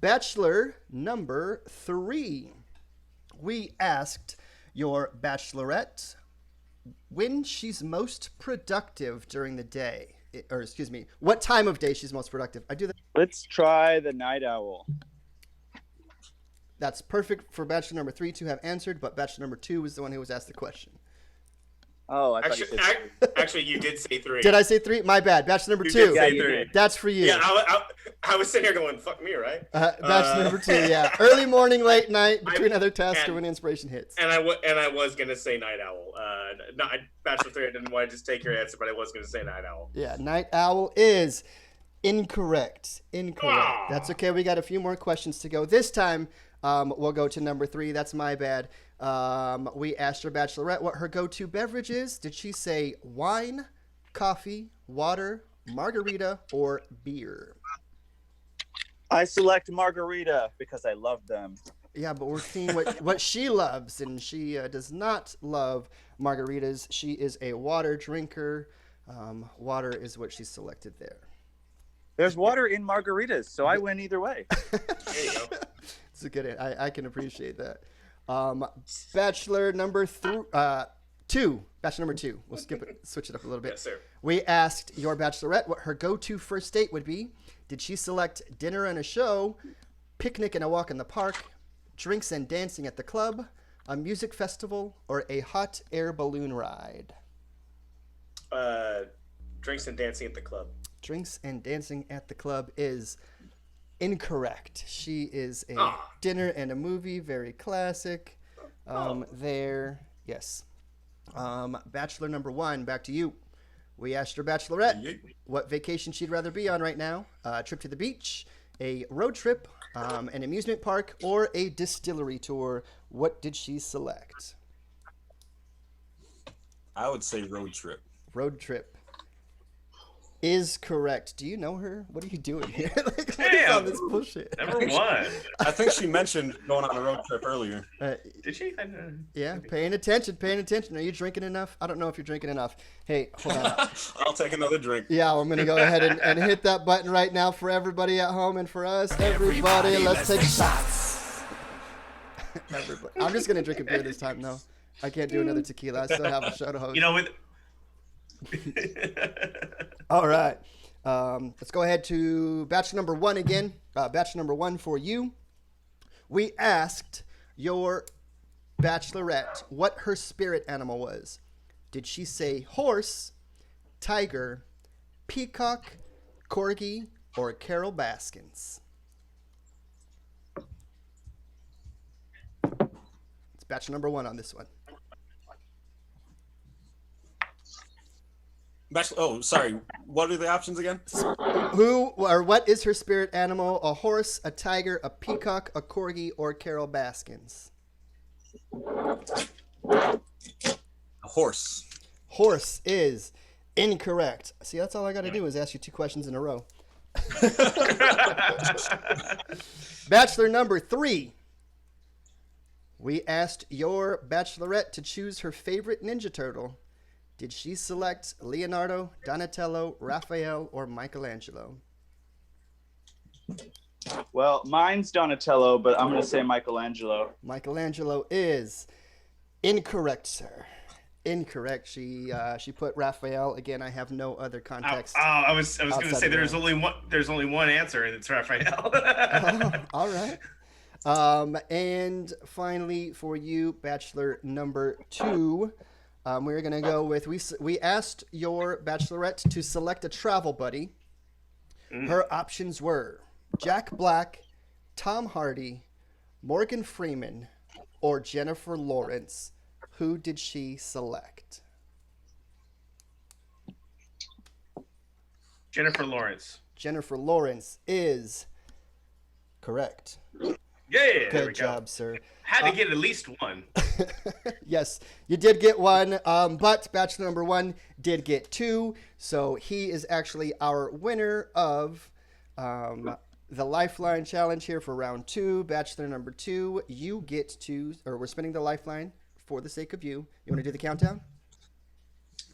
Bachelor number 3. We asked your bachelorette when she's most productive during the day, what time of day she's most productive. I do that. Let's try the night owl. That's perfect for bachelor number 3 to have answered, but bachelor number 2 was the one who was asked the question. Oh, I thought you said Actually, you did say 3. Did I say 3? My bad. Bachelor number You 2. did say you 3. did. That's for you. Yeah, I was sitting here going, "Fuck me," right? Bachelor number 2. Yeah, early morning, late night, between other tasks, or when inspiration hits. And I was gonna say night owl. Bachelor 3. I didn't want to just take your answer, but I was gonna say night owl. Yeah, night owl is incorrect. Ah. That's okay. We got a few more questions to go. This time, we'll go to number 3. That's my bad. We asked her bachelorette what her go-to beverage is. Did she say wine, coffee, water, margarita, or beer? I select margarita because I love them. Yeah, but we're seeing what she loves, and she does not love margaritas. She is a water drinker. Water is what she selected there. There's water in margaritas, so I win either way. There you go. It's a good. I can appreciate that. Bachelor number 2. Bachelor number 2. We'll switch it up a little bit. Yes, sir. We asked your bachelorette what her go-to first date would be. Did she select dinner and a show, picnic and a walk in the park, drinks and dancing at the club, a music festival, or a hot air balloon ride? Drinks and dancing at the club. Drinks and dancing at the club is incorrect. She is a dinner and a movie, very classic. There, yes. Bachelor number 1, back to you. We asked your bachelorette what vacation she'd rather be on right now. A trip to the beach, a road trip, an amusement park, or a distillery tour. What did she select? I would say road trip. Road trip is correct. Do you know her? What are you doing here? Like, what is all Damn. this bullshit? Number one. I think she mentioned going on a road trip earlier. Did she? Yeah, paying attention. Are you drinking enough? I don't know if you're drinking enough. Hey, hold on. I'll take another drink. Yeah, I'm going to go ahead and hit that button right now for everybody at home and for us. Everybody, let's take shots. Everybody. I'm just going to drink a beer this time, though. I can't do another tequila. I still have a show to host. You know, with All right. Let's go ahead to batch number 1 again. Batch number 1 for you. We asked your bachelorette what her spirit animal was. Did she say horse, tiger, peacock, corgi, or Carol Baskins? It's batch number 1 on this one. Oh, sorry. What are the options again? Who or what is her spirit animal? A horse, a tiger, a peacock, a corgi, or Carol Baskins? A horse. Horse is incorrect. See, that's all I got to do is ask you 2 questions in a row. Bachelor number 3. We asked your bachelorette to choose her favorite Ninja Turtle. Did she select Leonardo, Donatello, Raphael, or Michelangelo? Well, mine's Donatello, but I'm going to say Michelangelo. Michelangelo is incorrect, sir. Incorrect. She put Raphael. Again, I have no other context. I was going to outside say of there's that. only one answer, and it's Raphael. Oh, all right. And finally, for you, Bachelor number 2, we're gonna go with we asked your bachelorette to select a travel buddy. Her options were Jack Black, Tom Hardy, Morgan Freeman, or Jennifer Lawrence. Who did she select? Jennifer Lawrence. Jennifer Lawrence is correct. Yeah, there we Good go. job, sir. Had to get at least one. Yes, you did get 1, but bachelor number 1 did get 2, so he is actually our winner of the Lifeline Challenge here for round 2. Bachelor number 2, you get to, or we're spinning the Lifeline for the sake of you. You want to do the countdown?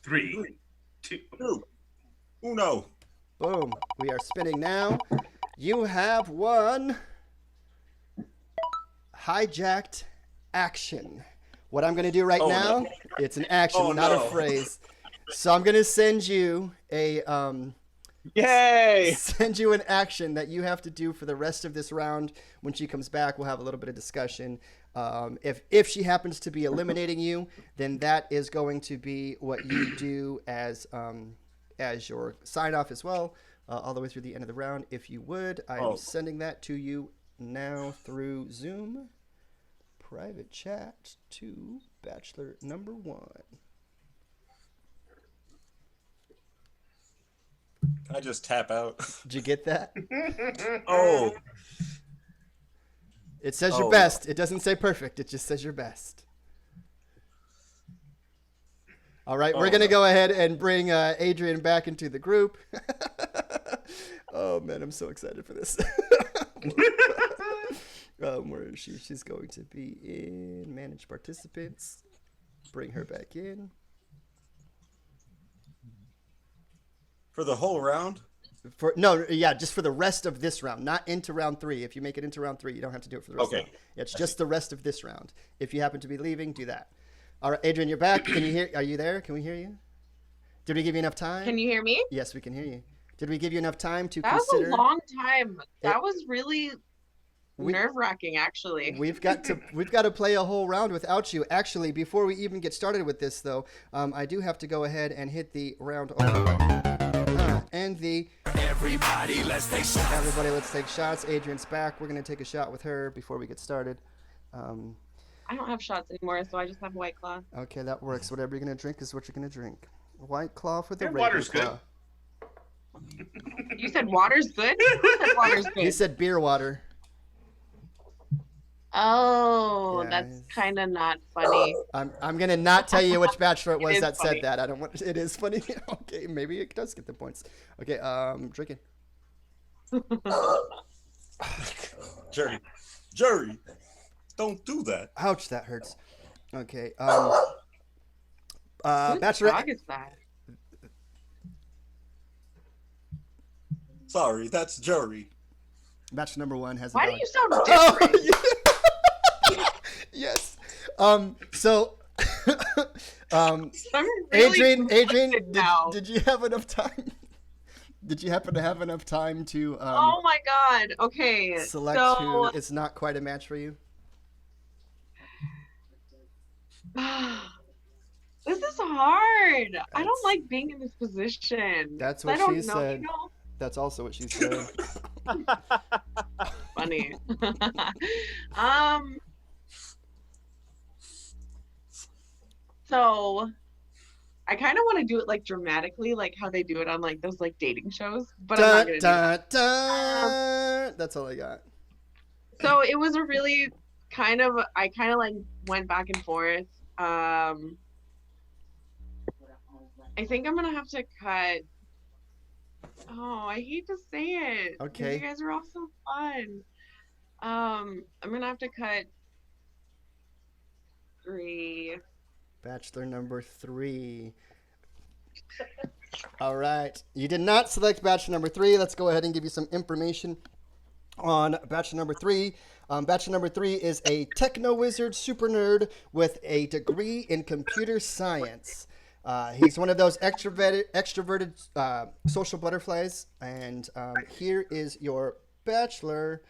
3, 2. Uno. Boom. We are spinning now. You have won hijacked action. What I'm going to do right now, it's an action, not a phrase. So I'm going to send you a Yay! send you an action that you have to do for the rest of this round. When she comes back, we'll have a little bit of discussion. If she happens to be eliminating you, then that is going to be what you do as your sign off as well, all the way through the end of the round. If you would, I am sending that to you now through Zoom private chat to Bachelor number 1. Can I just tap out? Did you get that? Oh. It says your best. It doesn't say perfect. It just says your best. All right, we're going to go ahead and bring Adrian back into the group. Oh, man, I'm so excited for this. Where is she? She's going to be in Manage Participants. Bring her back in. For the whole round? Just for the rest of this round, not into round 3. If you make it into round 3, you don't have to do it for the rest of the round. It's just the rest of this round. If you happen to be leaving, do that. All right, Adrian, you're back. Can you hear? Are you there? Can we hear you? Did we give you enough time? Can you hear me? Yes, we can hear you. Did we give you enough time to That consider? was a long time. That was really nerve-wracking, actually. We've got to play a whole round without you. Actually, before we even get started with this, though, I do have to go ahead and hit the round and the everybody let's take shots. Adrian's back. We're gonna take a shot with her before we get started. I don't have shots anymore, so I just have White Claw. Okay, that works. Whatever you're gonna drink is what you're gonna drink. White Claw for the Yeah, water's Ravenclaw. You said water's good? Who said water's good? He said beer water. Oh, Yes. that's kind of not funny. I'm gonna not tell you which bachelor it was is that funny. said that. I don't want. It is funny. Okay, maybe it does get the points. Okay, drinking. Jerry, don't do that. Ouch, that hurts. Okay, Whose bachelor. dog is that? Sorry, that's Jerry. Bachelor number 1 has a Why dog. do you sound Oh, different? yes. So, I'm really Adrian, conflicted now. did you have enough time? Did you happen to have enough time to Oh my god. Okay. select So who is not quite a match for you? this is hard. I That's- don't like being in this position. That's I what don't she know, said. you know? That's also what she said. Funny. So I kind of want to do it like dramatically, like how they do it on like those like dating shows, but I'm not Dun, gonna do that. dun, dun. That's all I got. So it was a really I kind of like went back and forth. I think I'm gonna have to cut. Oh, I hate to say it. 'cause Okay. You guys are all so fun. I'm gonna have to cut 3. Bachelor number 3. All right. You did not select bachelor number 3. Let's go ahead and give you some information on bachelor number 3. Bachelor number 3 is a techno wizard super nerd with a degree in computer science. He's one of those extroverted social butterflies. And here is your bachelor.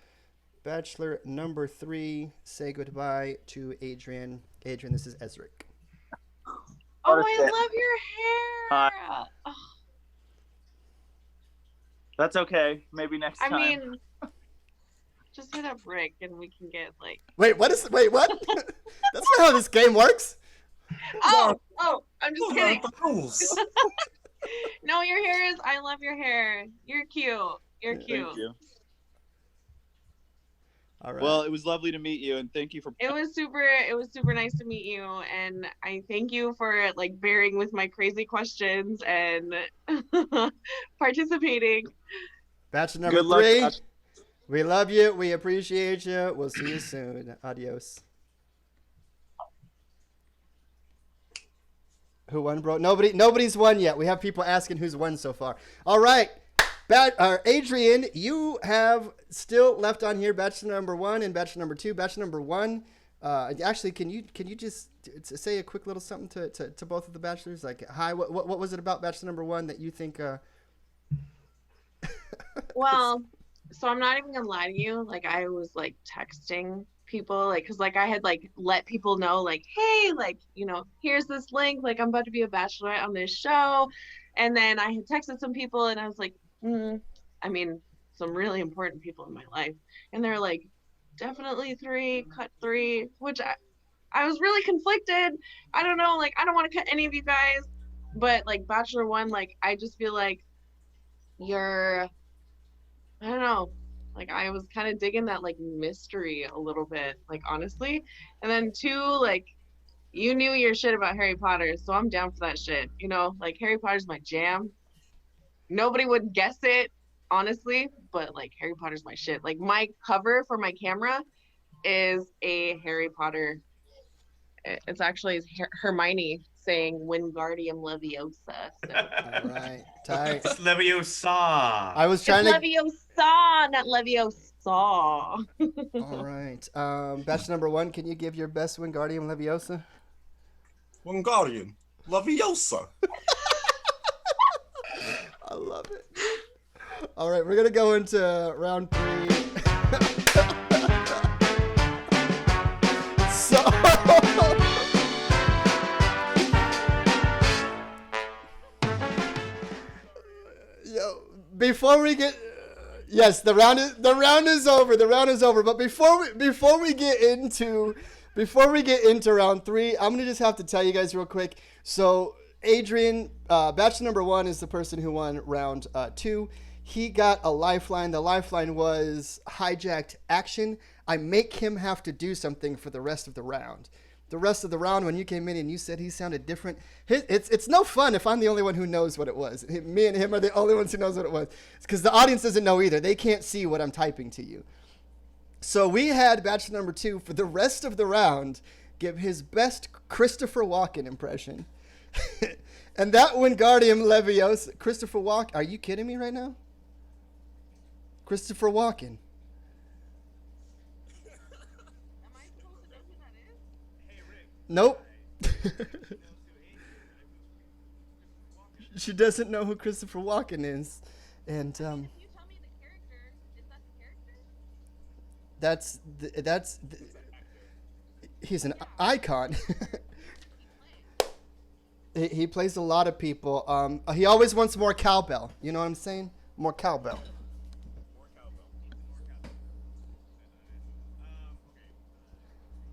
Bachelor number 3. Say goodbye to Adrian. Adrian, this is Ezric. Oh, I Perfect. love your hair. Oh, That's okay. Maybe next I time. mean, just hit up Rick and we can get like. Wait, what? That's not how this game works. Oh, I'm just kidding. The rules. No, your hair is. I love your hair. You're cute. You're cute. Thank you. All right. Well, it was lovely to meet you, and thank you for. It was super nice to meet you, and I thank you for like bearing with my crazy questions and participating. Bachelor number Good luck. 3. Josh. We love you. We appreciate you. We'll see you soon. Adios. Who won, bro? Nobody's won yet. We have people asking who's won so far. All right. Adrian, you have still left on here bachelor number 1 and bachelor number 2. Bachelor number 1. Actually, can you just say a quick little something to both of the bachelors? Like, hi. What was it about bachelor number 1 that you think? Well, so I'm not even gonna lie to you. Like I was like texting people, like, cause like I had like let people know, like, hey, like, you know, here's this link. Like I'm about to be a bachelorette on this show, and then I had texted some people, and I was like, I mean, some really important people in my life, and they're like, definitely 3, cut 3, which I was really conflicted. I don't know, like I don't want to cut any of you guys, but like Bachelor 1, like I just feel like I don't know, like I was kind of digging that like mystery a little bit, like honestly. And then 2, like you knew your shit about Harry Potter, so I'm down for that shit. You know, like Harry Potter's my jam. Nobody would guess it, honestly, but like Harry Potter's my shit. Like my cover for my camera is a Harry Potter. It's actually Hermione saying Wingardium Leviosa. So. All right. Tight. It's Leviosa. I was trying It's to. Leviosa, not Leviosa. All right. Bachelor number 1, can you give your best Wingardium Leviosa? Wingardium Leviosa. I love it. All right, we're gonna go into round 3. So, yo, before we get, yes, the round is over. The round is over. But before we get into round 3, I'm gonna just have to tell you guys real quick. So Adrian, bachelor number 1 is the person who won round 2. He got a lifeline. The lifeline was hijacked action. I make him have to do something for the rest of the round. The rest of the round, when you came in and you said he sounded different, it's no fun if I'm the only one who knows what it was. Me and him are the only ones who knows what it was. Because the audience doesn't know either. They can't see what I'm typing to you. So we had Bachelor number 2 for the rest of the round give his best Christopher Walken impression. And that Wingardium Leviosa, Christopher Walken, are you kidding me right now? Christopher Walken. Nope. She doesn't know who Christopher Walken is. And If you tell me the character, is that the character? he's an icon. He plays a lot of people. He always wants more cowbell. You know what I'm saying? More cowbell.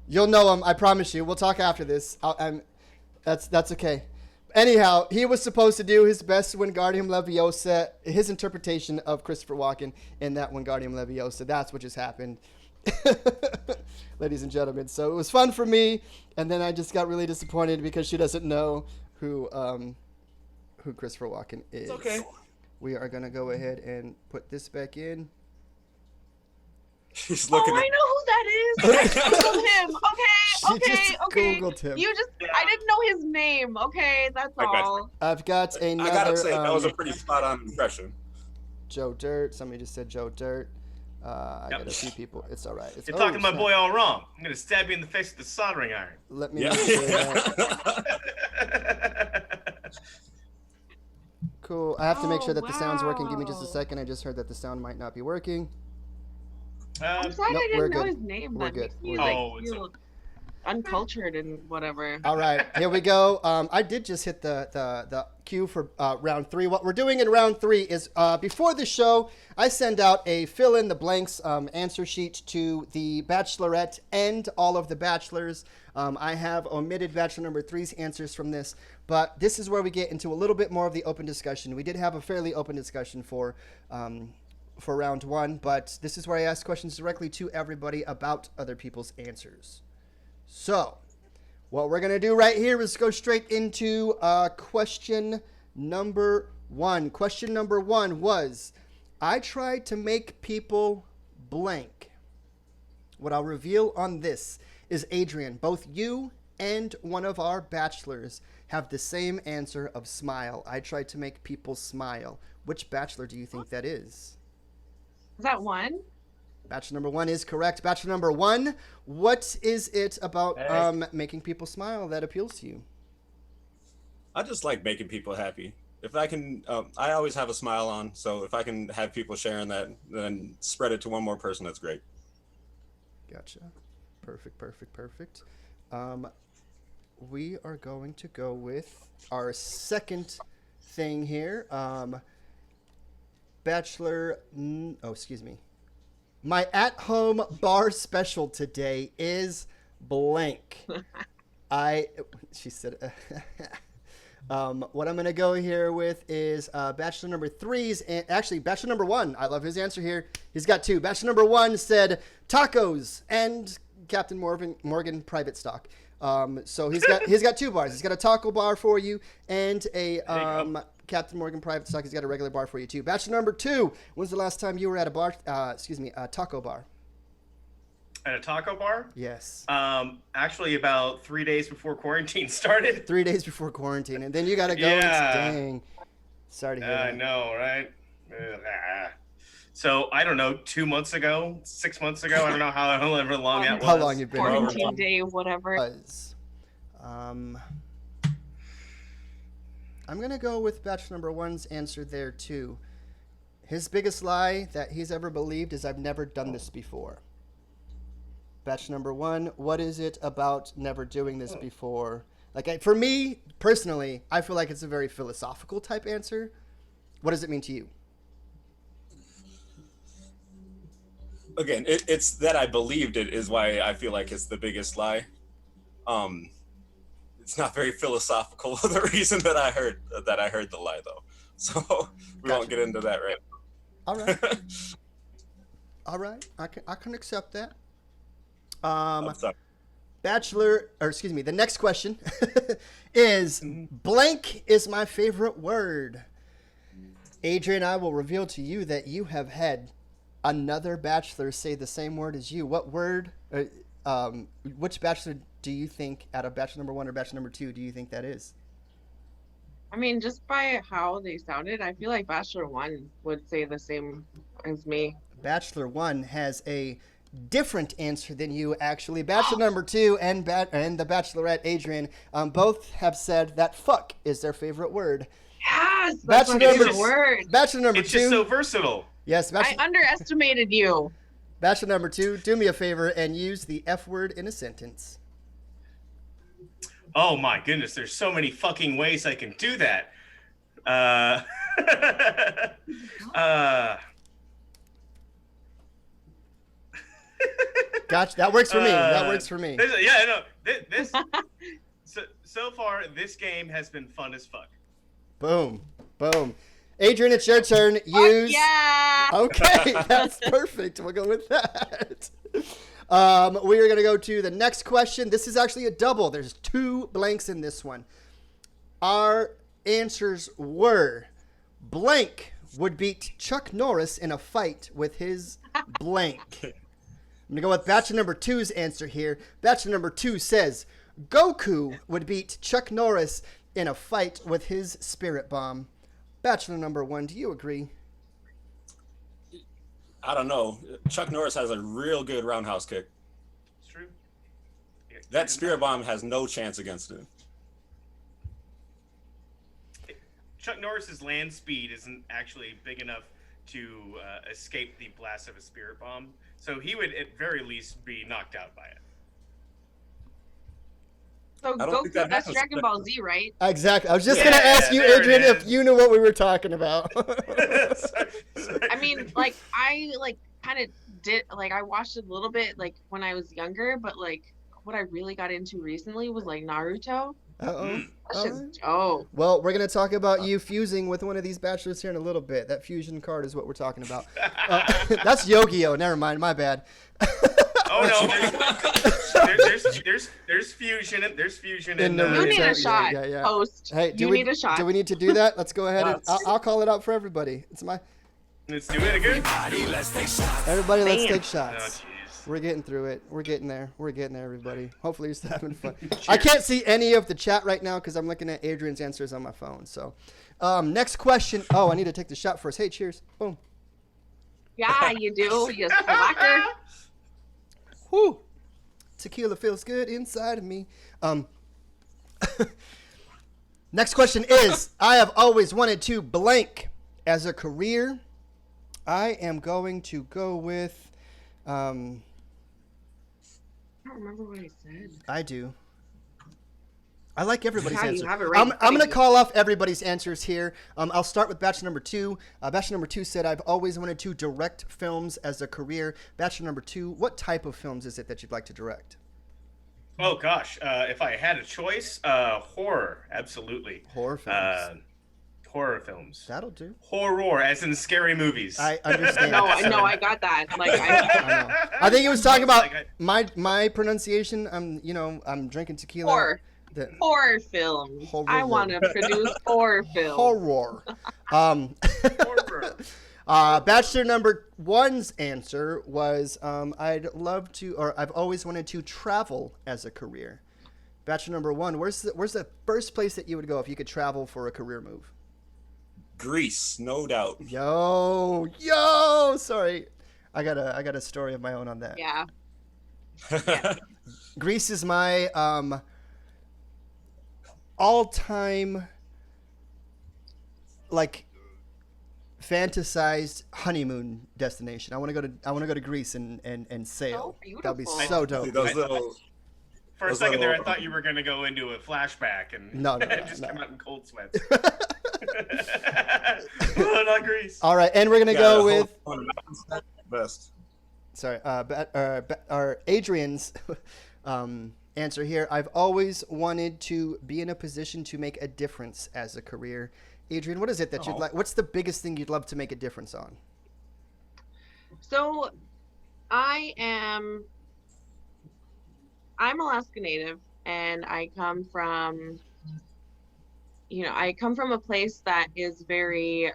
You'll know him, I promise you. We'll talk after this. That's okay. Anyhow, he was supposed to do his best Wingardium Leviosa, his interpretation of Christopher Walken in that Wingardium Leviosa. That's what just happened, ladies and gentlemen. So it was fun for me, and then I just got really disappointed because she doesn't know who Christopher Walken is. It's okay. We are gonna go ahead and put this back in. She's looking I at. know who that is. I Googled him. She Okay, just okay. Googled him. You just, I didn't know his name. Okay, that's I got you. all. I've got another. I gotta say, that was a pretty spot on impression. Joe Dirt. Somebody just said Joe Dirt. I Yep. got a few people. It's all right. It's, You're talking to my snap. boy all wrong. I'm gonna stab you in the face with the soldering iron. Let me Yeah. make sure that. Cool. I have to make sure that the sound's working. Give me just a wow. second. I just heard that the sound might not be working. I'm sorry Nope, I we're didn't know good. his name. We're That good. makes me We're like good. Oh, it's feel uncultured and whatever. All right, here we go. I did just hit the cue for round 3. What we're doing in round 3 is before the show, I send out a fill in the blanks answer sheet to the Bachelorette and all of the Bachelors. I have omitted Bachelor number 3's answers from this, but this is where we get into a little bit more of the open discussion. We did have a fairly open discussion for round 1, but this is where I ask questions directly to everybody about other people's answers. So, what we're going to do right here is go straight into question number 1. Question number 1 was, I tried to make people blank. What I'll reveal on this is, Adrian, both you and one of our bachelors have the same answer of smile. I tried to make people smile. Which bachelor do you think that is? Is that one? Bachelor number 1 is correct. Bachelor number 1, what is it about making people smile that appeals to you? I just like making people happy. If I can, I always have a smile on. So if I can have people sharing that, then spread it to one more person, that's great. Gotcha. Perfect. We are going to go with our second thing here. My at-home bar special today is blank. She said, what I'm going to go here with is Bachelor number 3's, actually Bachelor number 1. I love his answer here. He's got 2. Bachelor number 1 said tacos and Captain Morgan private stock. So he's got 2 bars. He's got a taco bar for you and a Captain Morgan private stock. He's got a regular bar for you too. Bachelor number 2. When's the last time you were at a taco bar? At a taco bar? Yes. Actually, about 3 days before quarantine started. 3 days before quarantine, and then you gotta go. Yeah. Dang. Sorry to hear I that. know, right? So I don't know, 2 months ago, 6 months ago, I don't know however long that was. How long you've been Quarantine day, whatever. was. I'm gonna go with Bachelor number 1's answer there too. His biggest lie that he's ever believed is, I've never done this before. Bachelor number 1, what is it about never doing this before? Like, for me personally, I feel like it's a very philosophical type answer. What does it mean to you? Again, it's that I believed it is why I feel like it's the biggest lie. It's not very philosophical. The reason that I heard the lie, though, so we won't get into that right All right. All right. I can accept that. I'm sorry. The next question is blank is my favorite word. Adrian, I will reveal to you that you have had another bachelor say the same word as you. What word, which bachelor do you think out of bachelor number 1 or bachelor number 2 do you think that is? I mean, just by how they sounded, I feel like Bachelor 1 would say the same as me. Bachelor 1 has a different answer than you, actually. Bachelor number 2 and the Bachelorette, Adrian, both have said that fuck is their favorite word. Yes, that's my Bachelor favorite word. Bachelor number It's 2. just so versatile. Yes, I underestimated you. Bachelor number 2, do me a favor and use the F word in a sentence. Oh my goodness, there's so many fucking ways I can do that. uh, Gotcha. That works for me. That works for me. Yeah, no. This so far, this game has been fun as fuck. Boom. Boom. Adrian, it's your turn. Use. Yeah. Okay, that's perfect. We'll go with that. We are going to go to the next question. This is actually a double. There's 2 blanks in this one. Our answers were blank would beat Chuck Norris in a fight with his blank. I'm going to go with Bachelor number 2's answer here. Bachelor number 2 says Goku would beat Chuck Norris in a fight with his spirit bomb. Bachelor number 1, do you agree? I don't know. Chuck Norris has a real good roundhouse kick. It's true. That spirit bomb has no chance against him. Chuck Norris's land speed isn't actually big enough to escape the blast of a spirit bomb, so he would at very least be knocked out by it. So I don't think that that's happens. Dragon Ball Z, right? Exactly. I was just Yeah, going to ask you, there it Adrian, if is. you knew what we were talking about. I mean, like I kind of did I watched it a little bit when I was younger, but what I really got into recently was Naruto. Uh-oh. That's just Well, we're going to talk about you fusing with one of these bachelors here in a little bit. That fusion card is what we're talking about. That's Yu-Gi-Oh! Never mind. My bad. Oh no, there's fusion. There's fusion in Naruto. You need Yeah, a shot. yeah. Host. Hey, you need a shot. Do we need to do that? Let's go ahead and I'll call it out for everybody. It's my Let's do it again. everybody. Let's Bam. take Oh shots. jeez. We're getting through it. We're getting there. We're getting there, everybody. Hopefully you're still having fun. I can't see any of the chat right now because I'm looking at Adrian's answers on my phone. So, next question. Oh, I need to take the shot first. Hey, cheers. Boom. Yeah, you do. You slacker. Whoo. Tequila feels good inside of me. Next question is, I have always wanted to blank as a career. I am going to go with, I don't remember what I said. I do. I like everybody's Yeah, you answer. have it right in I'm front going of to you. call off everybody's answers here. I'll start with Bachelor number 2. Bachelor number 2 said, I've always wanted to direct films as a career. Bachelor number 2, what type of films is it that you'd like to direct? Oh gosh, if I had a choice, horror, absolutely. Horror films. Horror films. That'll do. Horror, as in scary movies. I understand. No, I got that. I know. I think he was talking about Like my pronunciation. I'm drinking tequila. Horror. The Horror films. Horror. I want to produce horror films. horror. horror. Bachelor number 1's answer was I'd love to, or I've always wanted to travel as a career. Bachelor number 1, where's the first place that you would go if you could travel for a career move? Greece, no doubt. Yo, sorry, I got a story of my own on that. Yeah. Greece is my all-time fantasized honeymoon destination. I want to go to Greece and sail. So That'd be beautiful. so See, dope. those little, For a Those second there, I little- thought you were going to go into a flashback and No, just no. come out in cold sweats. Oh, not Greece. All right, and we're gonna yeah, go the with whole best. sorry, Adrian's answer here. I've always wanted to be in a position to make a difference as a career. Adrian, what is it that you'd Oh. like? What's the biggest thing you'd love to make a difference on? So I am I'm Alaska Native, and I come from, I come from a place that is very,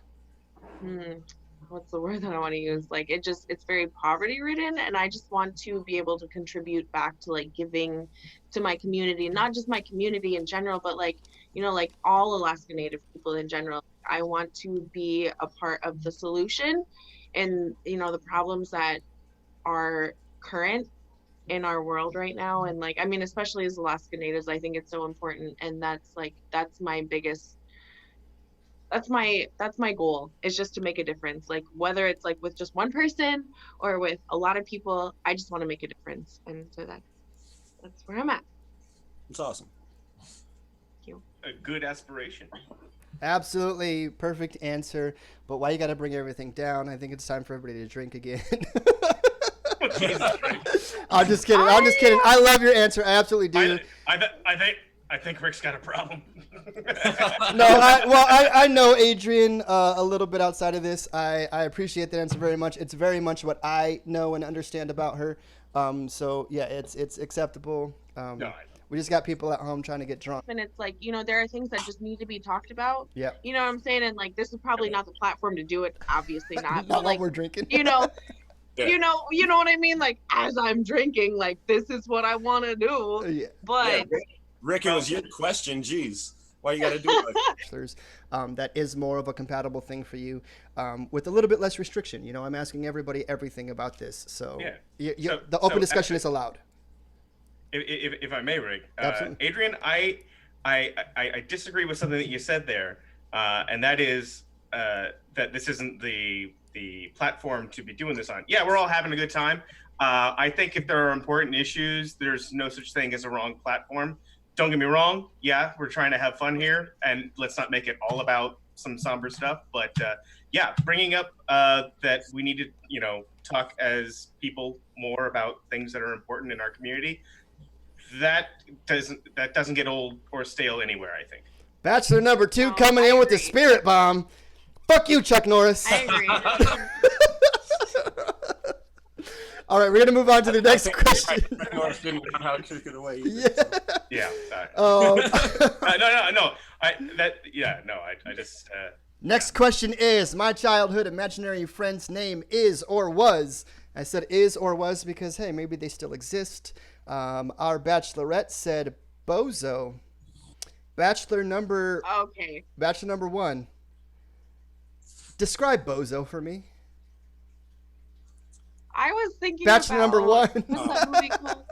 what's the word that I want to use? Like, it's very poverty ridden, and I just want to be able to contribute back to like giving to my community, not just my community in general, but like, like all Alaska Native people in general. I want to be a part of the solution and, the problems that are current in our world right now. And like, I mean, especially as Alaska Natives, I think it's so important. And that's my biggest, that's my goal, is just to make a difference. Like whether it's like with just one person or with a lot of people, I just want to make a difference. And so that's where I'm at. It's awesome. Thank you. A good aspiration. Absolutely perfect answer. But why you got to bring everything down? I think it's time for everybody to drink again. Jesus Christ. I'm just kidding. I'm just kidding. I love your answer. I absolutely do. I think Rick's got a problem. No, I know Adrian a little bit outside of this. I appreciate that answer very much. It's very much what I know and understand about her. So yeah, it's acceptable. No, We just got people at home trying to get drunk. And it's like, there are things that just need to be talked about. Yeah. You know what I'm saying? And like, this is probably not the platform to do it. Obviously not. Not But while like, we're drinking. Yeah. you know what I mean? Like, as I'm drinking, like, this is what I want to do. Yeah. But Rick, it was your question. Jeez, why you got to do it like that? Bachelors, that is more of a compatible thing for you, with a little bit less restriction. I'm asking everybody everything about this, so Yeah. the open So discussion actually- is allowed. if I may, Rick. Absolutely. Adrian, I disagree with something that you said there, and that is that this isn't the platform to be doing this on. Yeah, we're all having a good time. I think if there are important issues, there's no such thing as a wrong platform. Don't get me wrong. Yeah, we're trying to have fun here, and let's not make it all about some somber stuff. But yeah, bringing up that we need to, talk as people more about things that are important in our community. That doesn't get old or stale anywhere, I think. Bachelor number 2 No, coming I in with the agree. spirit bomb. Fuck you, Chuck Norris. I agree. All right, we're gonna move on to the next question. Norris didn't know how to kick it away. Yeah. Yeah. Um, No. I just. Next question is, my childhood imaginary friend's name is or was. I said is or was because, hey, maybe they still exist. Our bachelorette said Bozo. Bachelor number Okay. 1. Describe Bozo for me. I was thinking Bachelor about, number 1. what's that movie called?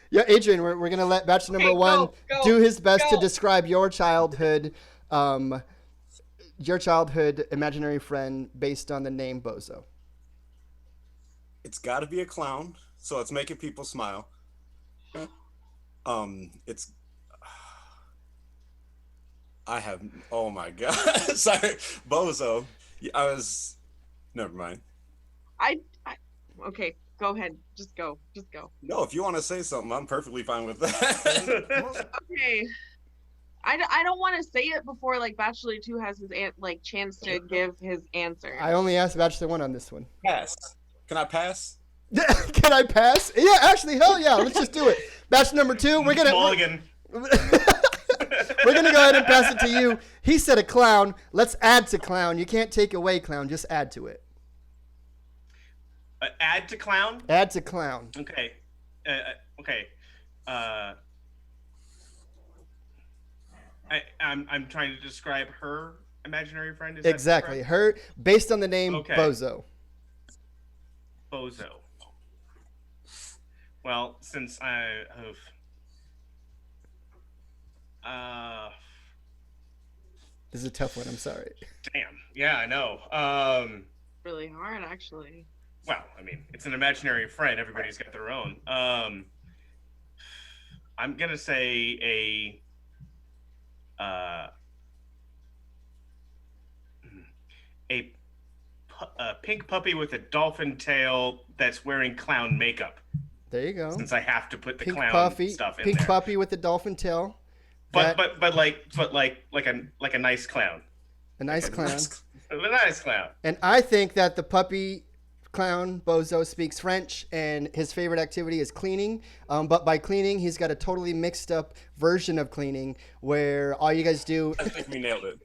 Yeah, Adrian, we're going to let Bachelor number Okay, 1 go, do his best to go. describe your childhood imaginary friend based on the name Bozo. It's got to be a clown, so it's making people smile. It's. Oh my god, sorry, Bozo. Never mind. Okay, go ahead. Just go. No, if you want to say something, I'm perfectly fine with that. Okay. I don't want to say it before like Bachelor 2 has his chance to give his answer. I only asked Bachelor 1 on this one. Pass. Can I pass? Can I pass? Yeah, actually, hell yeah. Let's just do it. Bachelor number 2, we're gonna Mulligan. we're gonna go ahead and pass it to you. He said a clown. Let's add to clown. You can't take away clown. Just add to it. Add to clown. Add to clown. Okay. Okay. I'm trying to describe her imaginary friend. Is that Exactly. correct? Her based on the name Okay. Bozo. Bozo. Well, since I have. This is a tough one. I'm sorry. Damn. Yeah, I know. Really hard, actually. Well, I mean, it's an imaginary friend. Everybody's got their own. I'm gonna say a pink puppy with a dolphin tail that's wearing clown makeup. There you go. Since I have to put the Pink clown puppy. stuff in Pink there. puppy with the dolphin tail. But That- like a nice clown. a nice clown. A nice clown. And I think that the puppy clown Bozo speaks French, and his favorite activity is cleaning. But by cleaning, he's got a totally mixed up version of cleaning where all you guys do. I think we nailed it.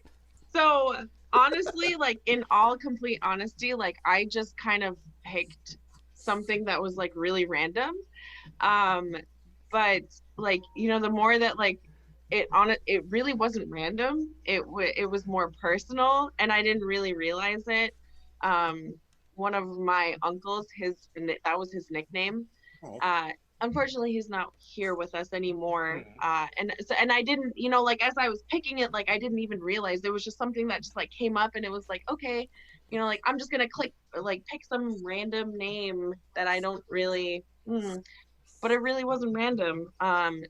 So honestly, like in all complete honesty, like I just kind of picked something that was like really random. But like, you know, the more that like it really wasn't random. It was more personal, and I didn't really realize it. One of my uncles, that was his nickname. Oh. Unfortunately, he's not here with us anymore. And I didn't, you know, like as I was picking it, like I didn't even realize it was just something that just like came up, and it was like, okay, you know, like I'm just gonna pick some random name that I don't really, but it really wasn't random.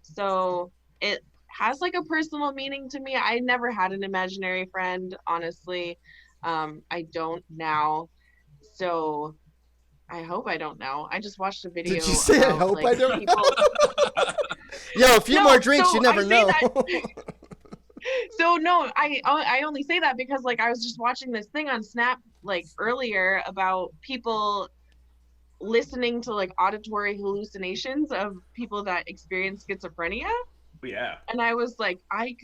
So it has like a personal meaning to me. I never had an imaginary friend, honestly. I don't now. So I hope I don't know. I just watched a video. Did you say I about, hope like, I don't people... Yo, a few No, more drinks, so you never I say know. So no, I only say that because like I was just watching this thing on Snap like earlier about people listening to like auditory hallucinations of people that experience schizophrenia. Yeah. And I was like, I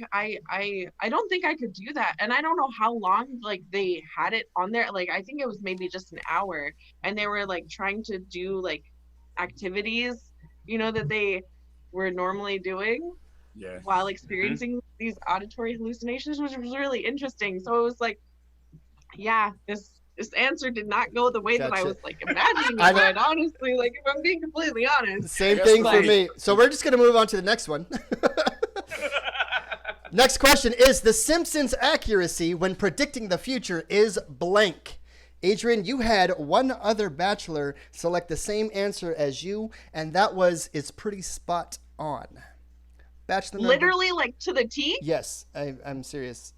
don't think I could do that. And I don't know how long like they had it on there. Like I think it was maybe just an hour, and they were like trying to do like activities, you know, that they were normally doing Yeah. while experiencing these auditory hallucinations, which was really interesting. So it was like, yeah, this answer did not go the way that I Gotcha. was like imagining I it know. would, honestly, like if I'm being completely honest. Same guess thing for like- me. So we're just going to move on to the next one. Next question is, The Simpsons' accuracy when predicting the future is blank. Adrian, you had one other bachelor select the same answer as you, and that was, it's pretty spot on. Bachelor number... Literally like to the T? Yes, I'm serious.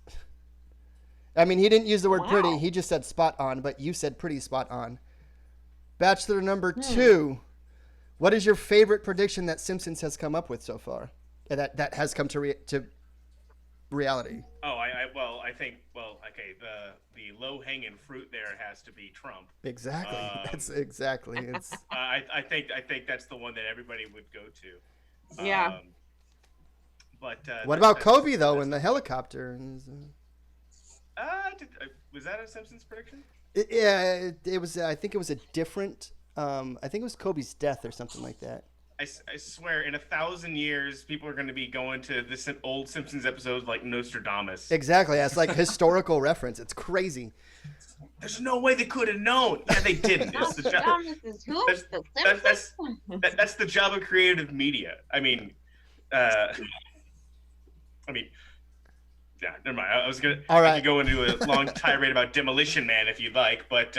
I mean, he didn't use the word pretty. Wow. He just said spot on, but you said pretty spot on. Bachelor number 2. What is your favorite prediction that Simpsons has come up with so far? That has come to reality. Oh, I think okay, the low hanging fruit there has to be Trump. Exactly. That's exactly. It's I think that's the one that everybody would go to. Yeah. But what about Kobe though in the helicopter? Was that a Simpsons prediction? It was. I think it was a different. I think it was Kobe's death or something like that. I swear, in 1,000 years, people are going to be going to this old Simpsons episodes like Nostradamus. Exactly. That's like historical reference. It's crazy. There's no way they could have known. Yeah, they didn't. It's the job. Nostradamus is who? That's- The that's- Simpsons? That's the job of creative media. I mean, yeah, never mind. I was gonna. All right. I could go into a long tirade about Demolition Man if you'd like, but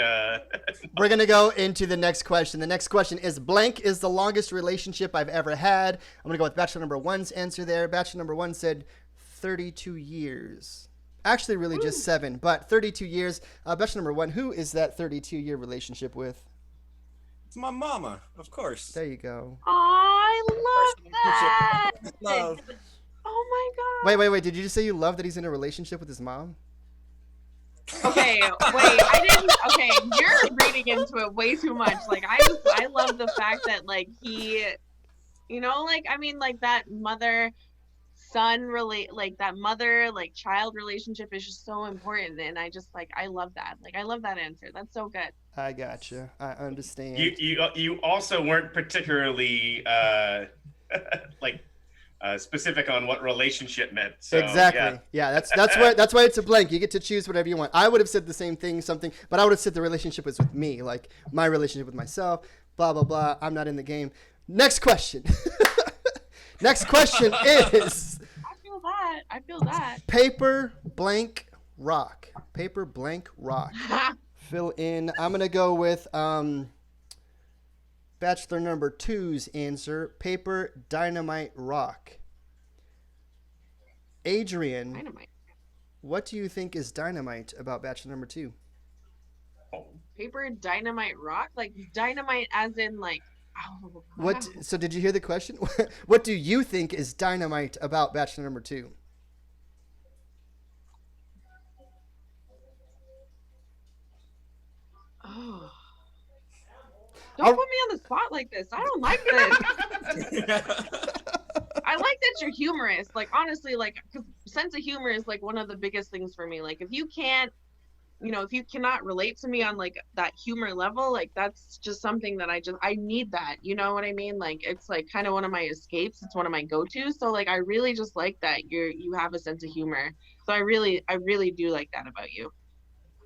We're going to go into the next question. The next question is, blank is the longest relationship I've ever had. I'm going to go with Bachelor number 1's answer there. Bachelor number 1 said 32 years. Actually, really just 7, but 32 years. Bachelor number 1, who is that 32-year relationship with? It's my mama, of course. There you go. I love that. Love. Oh my god. Wait. Did you just say you love that he's in a relationship with his mom? Okay, wait, I didn't. Okay, you're reading into it way too much. Like, I love the fact that like he, you know, like I mean, like that mother-son like that mother like child relationship is just so important, and I just like I love that. Like I love that answer. That's so good. I gotcha. I understand. you also weren't particularly like specific on what relationship meant. So, Exactly. Yeah. That's why it's a blank. You get to choose whatever you want. I would have said the same thing, but I would have said the relationship was with me, like my relationship with myself. Blah blah blah. I'm not in the game. Next question. Next question is I feel that. paper blank rock. Paper blank rock. Fill in. I'm gonna go with Bachelor number 2's answer. Paper dynamite rock. Adrian. Dynamite. What do you think is dynamite about Bachelor number 2? Paper dynamite rock? Like dynamite as in like oh What? wow. So did you hear the question? What do you think is dynamite about Bachelor number 2? Oh. me on the spot like this. I don't like this. I like that you're humorous. Like, honestly, like, 'cause sense of humor is like one of the biggest things for me. Like, if you can't, if you cannot relate to me on like that humor level, like that's just something that I need that. You know what I mean? Like, it's like kind of one of my escapes. It's one of my go-tos. So like, I really just like that you have a sense of humor. So I really do like that about you.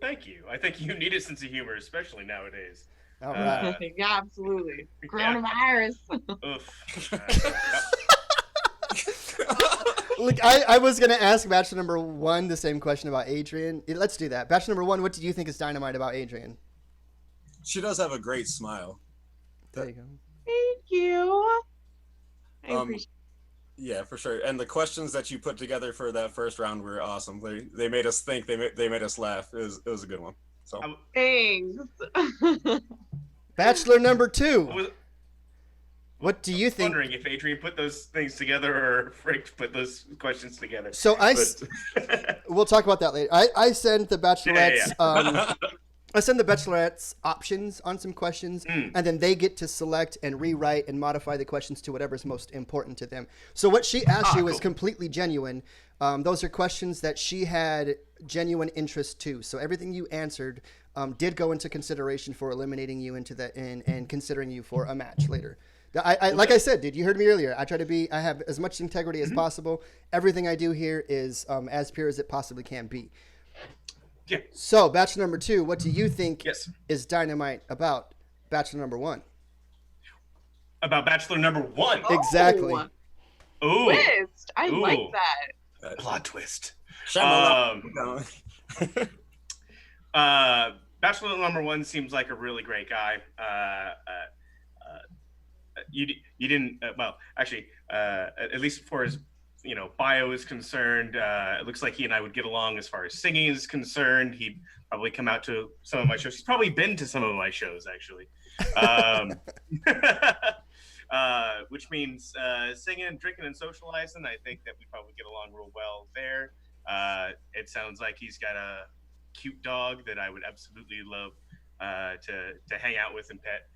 Thank you. I think you need a sense of humor, especially nowadays. All right. Yeah, absolutely. Coronavirus. Oof. Look, I was going to ask Bachelor number 1 the same question about Adrian. Let's do that. Bachelor number 1, what do you think is dynamite about Adrian? She does have a great smile. There you go. Thank you. I appreciate Yeah, for sure. And the questions that you put together for that first round were awesome. They made us think. They made us laugh. It was a good one. So Thanks. Bachelor number I 2. was What do you think? wondering if Adrian put those things together or Frank put those questions together. So we'll talk about that later. I sent the Bachelorettes. Yeah. I send the Bachelorettes options on some questions, and then they get to select and rewrite and modify the questions to whatever's most important to them. So what she asked you is completely genuine. Those are questions that she had genuine interest to. So everything you answered did go into consideration for eliminating you into that and considering you for a match later. Like I said, dude, you heard me earlier. I have as much integrity as possible. Everything I do here is as pure as it possibly can be. Yeah. So, Bachelor number 2, what do you think Yes. is dynamite about Bachelor number 1? About Bachelor number 1. Exactly. Ooh. Twist. I Ooh. like that. Plot twist. Shyamalan. Bachelor number 1 seems like a really great guy. You didn't well, actually, at least for his bio is concerned, it looks like he and I would get along as far as singing is concerned. He'd probably come out to some of my shows. He's probably been to some of my shows, actually. Which means singing, drinking, and socializing. I think that we probably get along real well there. It sounds like he's got a cute dog that I would absolutely love to hang out with and pet.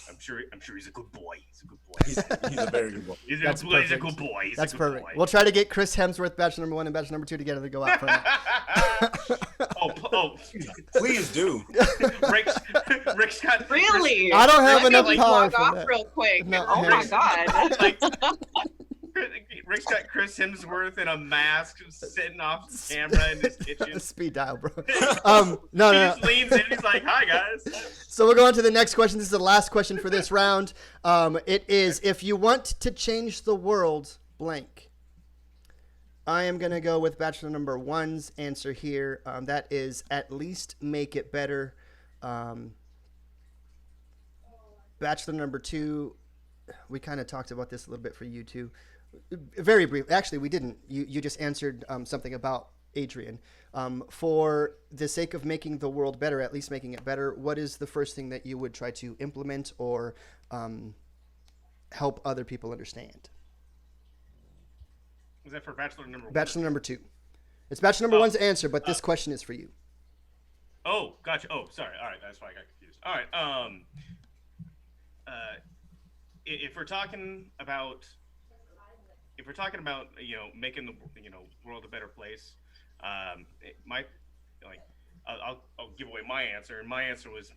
I'm sure he's a good boy. He's a good boy. He's a very good boy. He's That's a perfect. good boy. He's That's a good perfect. boy. We'll try to get Chris Hemsworth, Bachelor number 1 and Bachelor number 2 together to go out for a night. oh, Please do. Rick's got Really? I don't have Let me, enough like, power log for off that. real quick. No, Oh my Rick's- god. like Rick's got Chris Hemsworth in a mask sitting off camera in his kitchen. Speed dial, bro. He No. just leans in. He's like, "Hi guys." So we'll go on to the next question. This is the last question for this round. It is, if you want to change the world, blank. I am going to go with Bachelor number 1's answer here. That is, at least make it better. Bachelor number 2, we kind of talked about this a little bit for you too. Very brief. Actually, we didn't. You just answered something about Adrian. For the sake of making the world better, at least making it better, what is the first thing that you would try to implement or help other people understand? Was that for Bachelor number 1? Bachelor number 2. It's Bachelor number 1's answer, but this question is for you. Oh, gotcha. Oh, sorry. All right, that's why I got confused. All right. If we're talking about making the world a better place, I'll give away my answer, and my answer was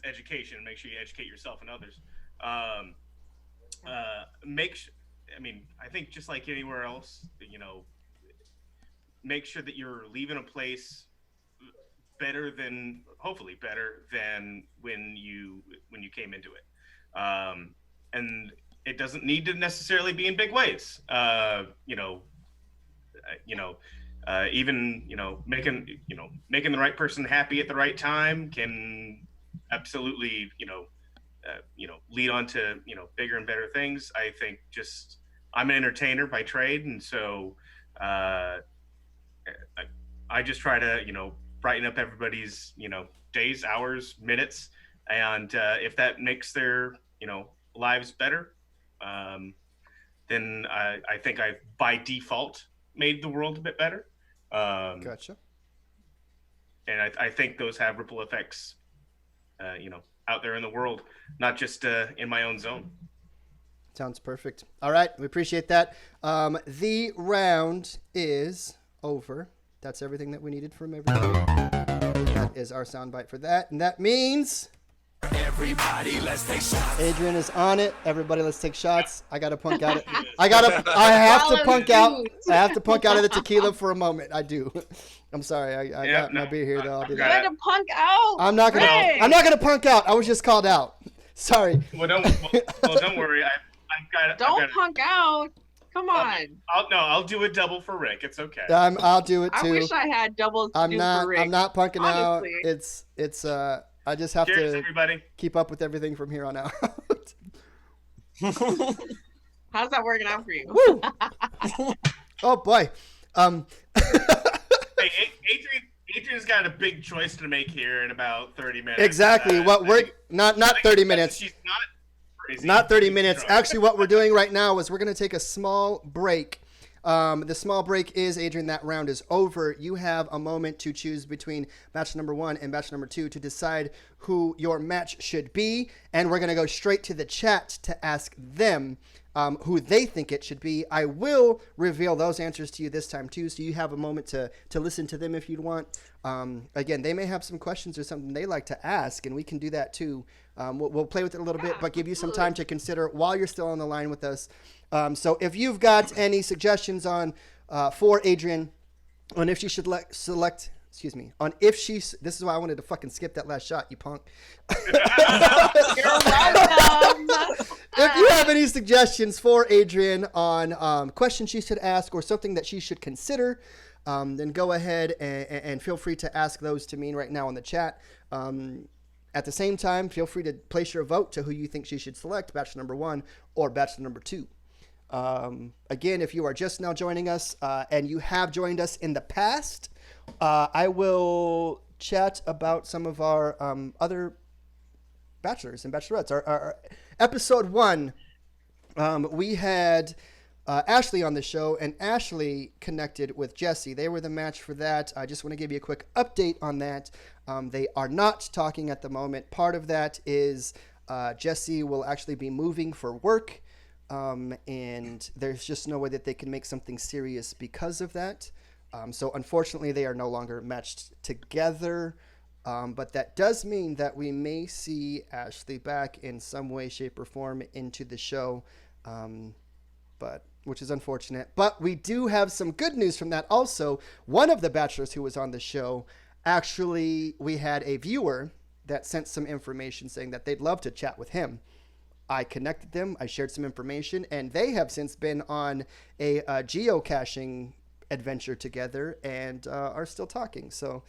education. Make sure you educate yourself and others. I think just like anywhere else, make sure that you're leaving a place hopefully better than when you came into it. And it doesn't need to necessarily be in big ways. Even making the right person happy at the right time can absolutely lead on to bigger and better things. I think I'm an entertainer by trade, and so I just try to brighten up everybody's days, hours, minutes, and if that makes their lives better, then I think I've by default made the world a bit better. Gotcha. And I think those have ripple effects, out there in the world, not just in my own zone. Sounds perfect. All right, we appreciate that. The round is over. That's everything that we needed from everybody. That is our soundbite for that, and that means everybody, let's take shots. Adrian is on it. Everybody, let's take shots. I gotta punk out. I have to punk out. I have to punk out of the tequila for a moment. I do. I'm sorry. I got my beer here though. I'll do You that. had to punk out. I'm not gonna punk out. I was just called out. Sorry. Well, don't worry. Don't punk out. Come on. I'll do a double for Rick. It's okay. I'll do it too. I wish I had doubles to do for Rick. I'm not punking honestly. out. It's I just have Cheers, to everybody. keep up with everything from here on out. How's that working out for you? Woo! Oh boy. Hey, Adrian's got a big choice to make here in about 30 minutes. Exactly. What we're not 30 minutes. She's not crazy. Not 30 minutes. Actually, what we're doing right now is we're going to take a small break. The small break is, Adrian, that round is over. You have a moment to choose between match number 1 and match number 2 to decide who your match should be. And we're going to go straight to the chat to ask them who they think it should be. I will reveal those answers to you this time too, so you have a moment to listen to them if you'd want. Again, they may have some questions or something they like to ask, and we can do that too. We'll play with it a little bit, but give you some time to consider while you're still on the line with us. So if you've got any suggestions on for Adrian on if she should select, excuse me, on if she's, this is why I wanted to fucking skip that last shot, you punk. You're welcome. If you have any suggestions for Adrian on questions she should ask or something that she should consider, then go ahead and feel free to ask those to me right now in the chat. At the same time, feel free to place your vote to who you think she should select, bachelor number 1 or bachelor number 2. Again, if you are just now joining us and you have joined us in the past, I will chat about some of our other bachelors and bachelorettes. Our episode 1, we had Ashley on the show, and Ashley connected with Jesse. They were the match for that. I just want to give you a quick update on that. They are not talking at the moment. Part of that is Jesse will actually be moving for work, and there's just no way that they can make something serious because of that. So unfortunately, they are no longer matched together. But that does mean that we may see Ashley back in some way, shape, or form into the show, which is unfortunate. But we do have some good news from that also. One of the bachelors who was on the show, actually, we had a viewer that sent some information saying that they'd love to chat with him. I connected them, I shared some information, and they have since been on a geocaching adventure together and are still talking. So,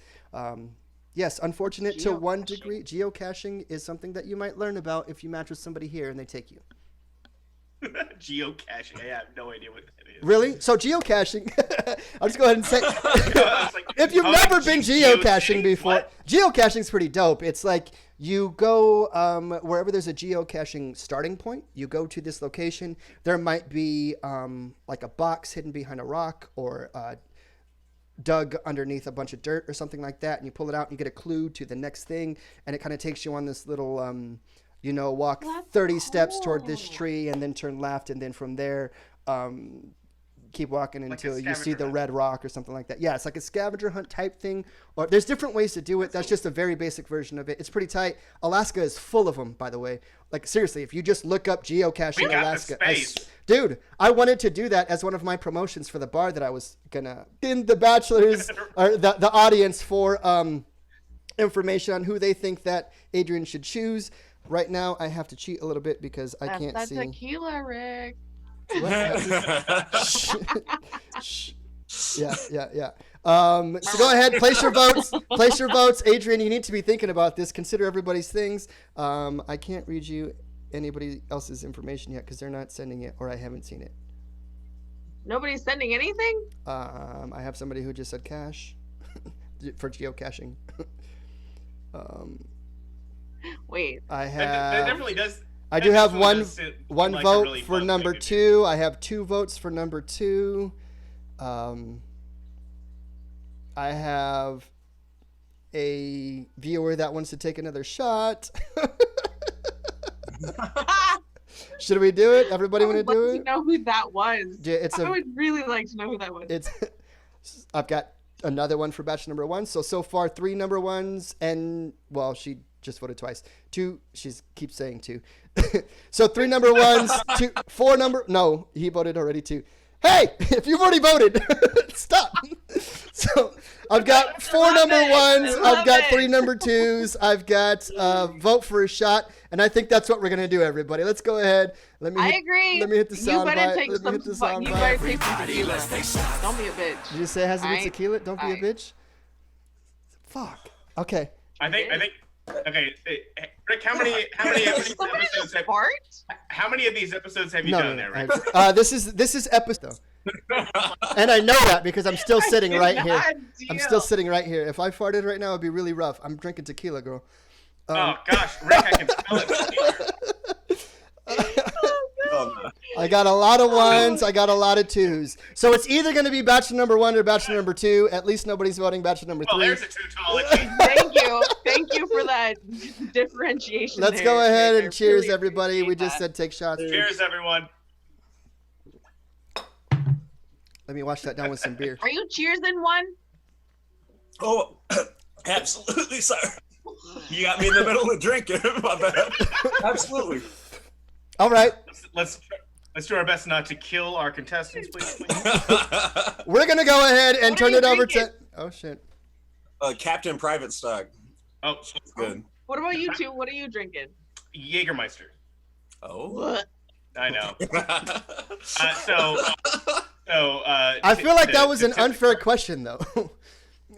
yes, unfortunate to one degree. Geocaching is something that you might learn about if you match with somebody here and they take you. Geocaching. I have no idea what that is. Really? So geocaching, I'll just go ahead and say, if you've never been geocaching before, geocaching's pretty dope. It's like you go wherever there's a geocaching starting point, you go to this location. There might be like a box hidden behind a rock or dug underneath a bunch of dirt or something like that, and you pull it out and you get a clue to the next thing, and it kind of takes you on this little walk 30 steps toward this tree and then turn left, and then from there keep walking until you see the red rock or something like that. Yeah, it's like a scavenger hunt type thing. Or there's different ways to do it. That's just a very basic version of it. It's pretty tight. Alaska is full of them, by the way. Like seriously, if you just look up geocaching Alaska, dude, I wanted to do that as one of my promotions for the bar that I was gonna in the bachelors or the audience for information on who they think that Adrian should choose. Right now, I have to cheat a little bit because I can't see. That's tequila, Rick. Yeah. So go ahead, place your votes. Place your votes, Adrian. You need to be thinking about this. Consider everybody's things. I can't read you anybody else's information yet because they're not sending it, or I haven't seen it. Nobody's sending anything? I have somebody who just said cash for geocaching. Wait. I have. That definitely does. I do have one like vote really for fun number thing to 2. I have 2 votes for number 2. I have a viewer that wants to take another shot. Should we do it? Everybody I want to would do like it? to know who that was. Yeah, it's I a. would really like to know who that was. It's. I've got another one for batch number 1. So far 3 number 1s, and well, she just voted twice. 2. She's keeps saying 2. So 3 number 1s, 2, 4 number. No, he voted already 2. Hey, if you've already voted, stop. So I've got 4 number 1s. I've got 3 number 2s. I've got vote for a shot, and I think that's what we're gonna do, everybody. Let's go ahead. Let me. I hit, agree. Let me hit the You sound better bite. take Let me some. hit the sound You bite. better take some tequila. Don't be a bitch. Did you say it has to be Aight. tequila? Don't be a Aight. bitch. Fuck. Okay. I think. Okay, Rick, how many of these episodes have Fart? how many of these episodes have you done there, Rick? This is episode, and I know that because I'm still sitting right here. I'm still sitting right here. If I farted right now, it'd be really rough. I'm drinking tequila, girl. Oh gosh, Rick, I can smell it. I got a lot of 1s. I got a lot of 2s. So it's either going to be bachelor number 1 or bachelor number 2. At least nobody's voting bachelor number 3. Oh, there's a tautology. Thank you for that differentiation. Let's there, go ahead Rick. I and cheers, really everybody. We appreciate just that. said take shots. Cheers, everyone. Let me wash that down with some beer. Are you cheersing one? Oh, absolutely, sir. You got me in the middle of drinking. My bad. Absolutely. All right. Let's do our best not to kill our contestants, please. We're going to go ahead and What turn are it you over drinking? to... Oh, shit. Captain Private Stock. Oh, It's good. What about you two? What are you drinking? Jägermeister. Oh. What? I know. I I feel like that was an unfair question, though.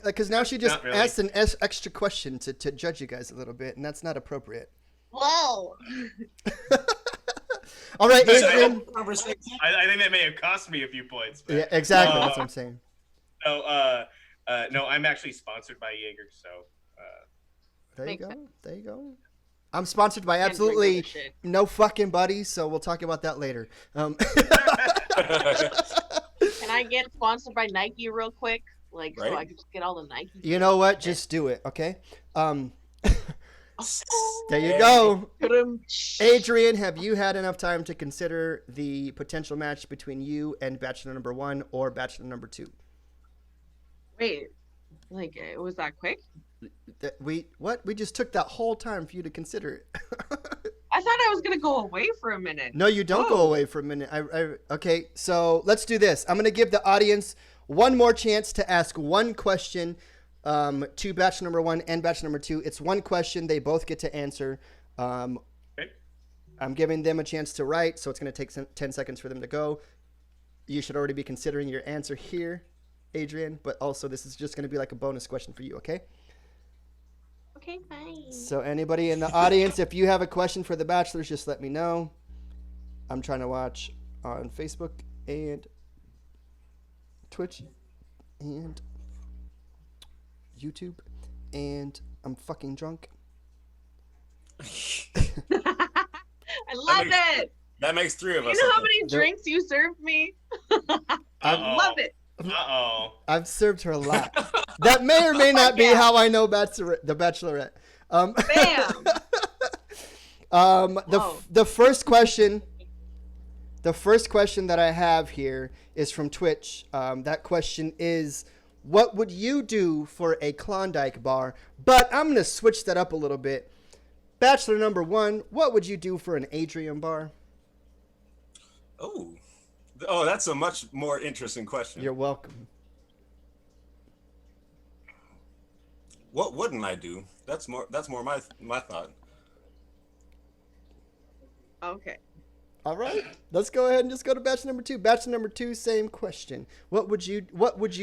Because now she just Not really. asked an extra question to judge you guys a little bit, and that's not appropriate. Whoa. All right, Adrian. I think that may have cost me a few points. But, Yeah, exactly. That's what I'm saying. no, I'm actually sponsored by Jaeger, so. There you Makes go. sense. There you go. I'm sponsored by Can't drink absolutely other shit. no fucking buddies, so we'll talk about that later. Can I get sponsored by Nike real quick? Like, so Right. I can just get all the Nike. You know what? Just do it, okay? There you go. Adrian, have you had enough time to consider the potential match between you and Bachelor number 1 or Bachelor number 2? Wait, like, it was that quick? We just took that whole time for you to consider it. I thought I was gonna go away for a minute. No, you don't go Oh. away for a minute. Okay, so let's do this. I'm going to give the audience one more chance to ask one question to Bachelor number 1 and Bachelor number 2. It's one question. They both get to answer. Okay. I'm giving them a chance to write, so it's going to take 10 seconds for them to go. You should already be considering your answer here, Adrian, but also this is just going to be like a bonus question for you, okay? Okay, fine. So anybody in the audience, if you have a question for the Bachelors, just let me know. I'm trying to watch on Facebook and Twitch and YouTube, and I'm fucking drunk. I love it. That makes 3 of You us. know I how think. many drinks you served me? Uh-oh. Love it. Uh-oh. I've served her a lot. That may or may not be Yeah. how I know the Bachelorette. Bam. Whoa. The first question that I have here is from Twitch. That question is, what would you do for a Klondike bar? But I'm going to switch that up a little bit. Bachelor number 1, what would you do for an Adrian bar? Oh, that's a much more interesting question. You're welcome. What wouldn't I do? That's more my thought. Okay. All right, let's go ahead and just go to Bachelor number 2. Bachelor number 2, same question. What would you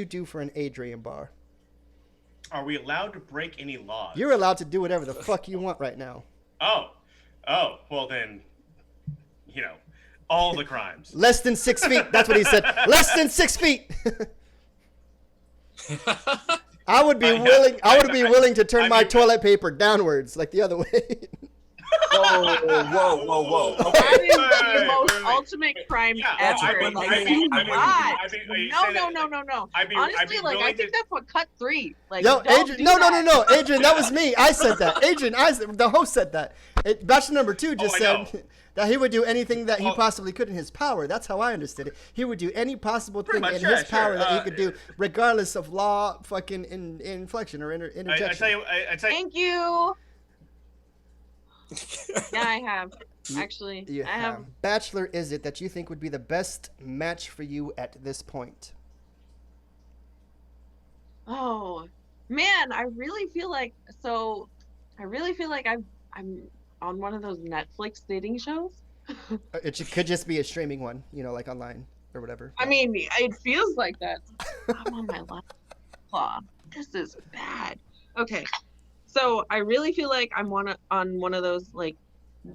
do for an Adrian bar? Are we allowed to break any laws? You're allowed to do whatever the fuck you want right now. Oh, well then, all the crimes. Less than 6 feet. That's what he said. Less than 6 feet. I would be willing to turn my toilet paper downwards, like the other way. Whoa. That Okay. is the Wait, most wait. ultimate crime Yeah, ever. I Like, mean, do are you not. saying that, No. I'd be Honestly, like, I willing think to- that's what cut 3. Like, Yo, don't Adrian, do no, that. Adrian, that was me. I said that. Adrian, the host said that. Bachelor number 2 just I said know. that he would do anything that he Well- possibly could in his power. That's how I understood it. He would do any possible Pretty thing much, in yeah, his power sure. that he could do, regardless of law, fucking inflection or interjection. I tell you, Thank you. Yeah, I have. You- Actually, You I have. Bachelor is it that you think would be the best match for you at this point? Oh, man, I really feel like I'm on one of those Netflix dating shows. Could just be a streaming one, like online or whatever. I mean, it feels like that. I'm on my left claw. This is bad. Okay, so I really feel like I'm on one of those like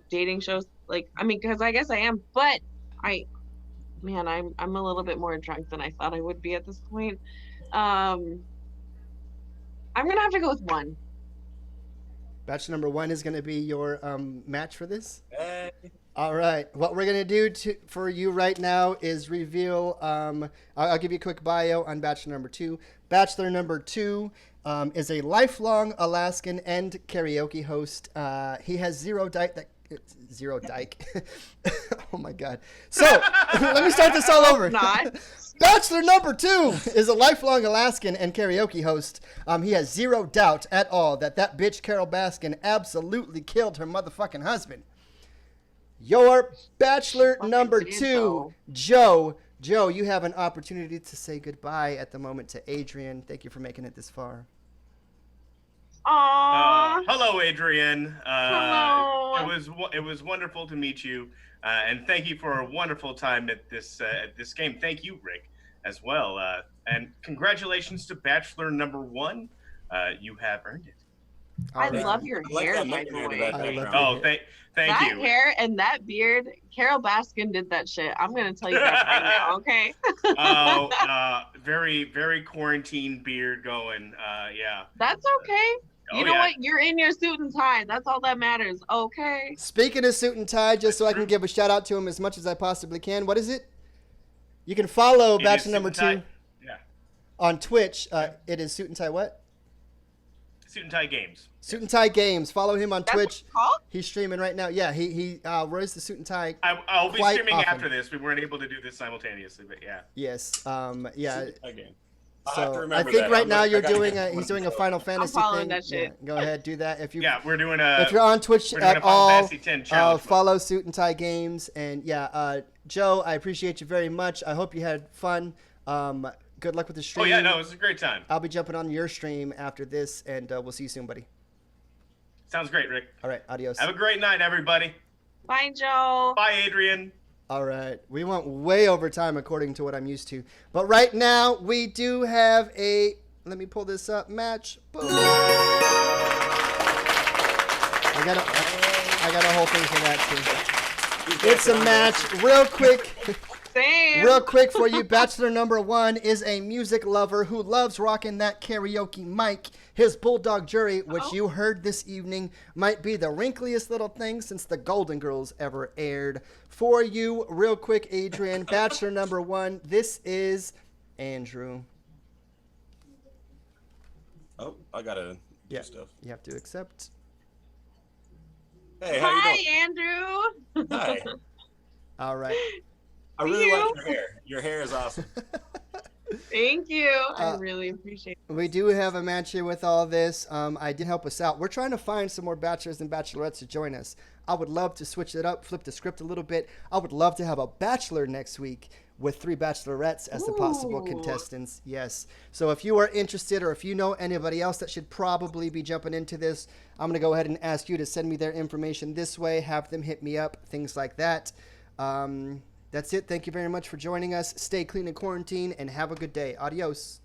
dating shows. Like, I mean, because I guess I am, but I'm a little bit more drunk than I thought I would be at this point. I'm gonna have to go with 1. Bachelor number 1 is going to be your match for this. Hey. All right. What we're going to do for you right now is reveal. I'll give you a quick bio on Bachelor number 2. Bachelor number 2 is a lifelong Alaskan and karaoke host. He has zero dyke. Oh my God. So let me start this all over. Not. Bachelor number 2 is a lifelong Alaskan and karaoke host. He has zero doubt at all that bitch Carol Baskin absolutely killed her motherfucking husband. Your Bachelor Fucking number did, 2, though. Joe. Joe, you have an opportunity to say goodbye at the moment to Adrian. Thank you for making it this far. Aww. hello, Adrian. Hello. It was wonderful to meet you, and thank you for a wonderful time at this game. Thank you, Rick, as well, and congratulations to Bachelor number 1. You have earned it. I All right. love your I like hair, that by the memory to way. that I love background. Oh, thank That you. hair and that beard, Carol Baskin did that shit. I'm gonna tell you that right now, okay? Very, very quarantine beard going. Yeah. That's okay. Oh, You know yeah. what? You're in your suit and tie. That's all that matters. Okay. Speaking of suit and tie, just so I can true. give a shout out to him as much as I possibly can. What is it? You can follow It is Bachelor Suit number and 2 Tie. Yeah. on Twitch. It is Suit and Tie what? Suit and Tie Games. Suit and Tie Games. Follow him on That's what Twitch. it's called? He's streaming right now. Yeah, he wears the suit and tie. I'll be Quite streaming often. after this. We weren't able to do this simultaneously, but yeah. Yes. Yeah. Again. I'll have to So I remember think that. right I'm now not- I you're gotta doing get he's one doing a so- Final Fantasy following thing. that shit. Yeah, go ahead, do that. If you Yeah, we're doing if you're on Twitch we're doing at a Final all, Fantasy 10 challenge. follow Suit and Tie Games. And yeah, Joe, I appreciate you very much. I hope you had fun. Good luck with the Oh stream. yeah, no, it was a great time. I'll be jumping on your stream after this, and we'll see you soon, buddy. Sounds great, Rick. All right, adios. Have a great night, everybody. Bye, Joe. Bye, Adrian. All right, we went way over time according to what I'm used to. But right now, we do have a, let me pull this up, match. Boom. I got a whole thing for that too. It's a match, real quick. Same. Real quick for you, Bachelor number 1 is a music lover who loves rocking that karaoke mic. His Bulldog Jury, which you heard this evening, might be the wrinkliest little thing since the Golden Girls ever aired. For you, real quick, Adrian, Bachelor number 1, this is Andrew. Oh, I gotta Yeah. do stuff. You have to accept. Hey, how you Hi, doing? Andrew. Hi. All right. I really You. like your hair. Your hair is awesome. Thank you. I Uh, really appreciate it. We do have a match here with all this. I did help us out. We're trying to find some more bachelors and bachelorettes to join us. I would love to switch it up, flip the script a little bit. I would love to have a bachelor next week with 3 bachelorettes as the possible Ooh. contestants. Yes. So if you are interested or if you know anybody else that should probably be jumping into this, I'm going to go ahead and ask you to send me their information this way, have them hit me up, things like that. That's it. Thank you very much for joining us. Stay clean in quarantine and have a good day. Adios.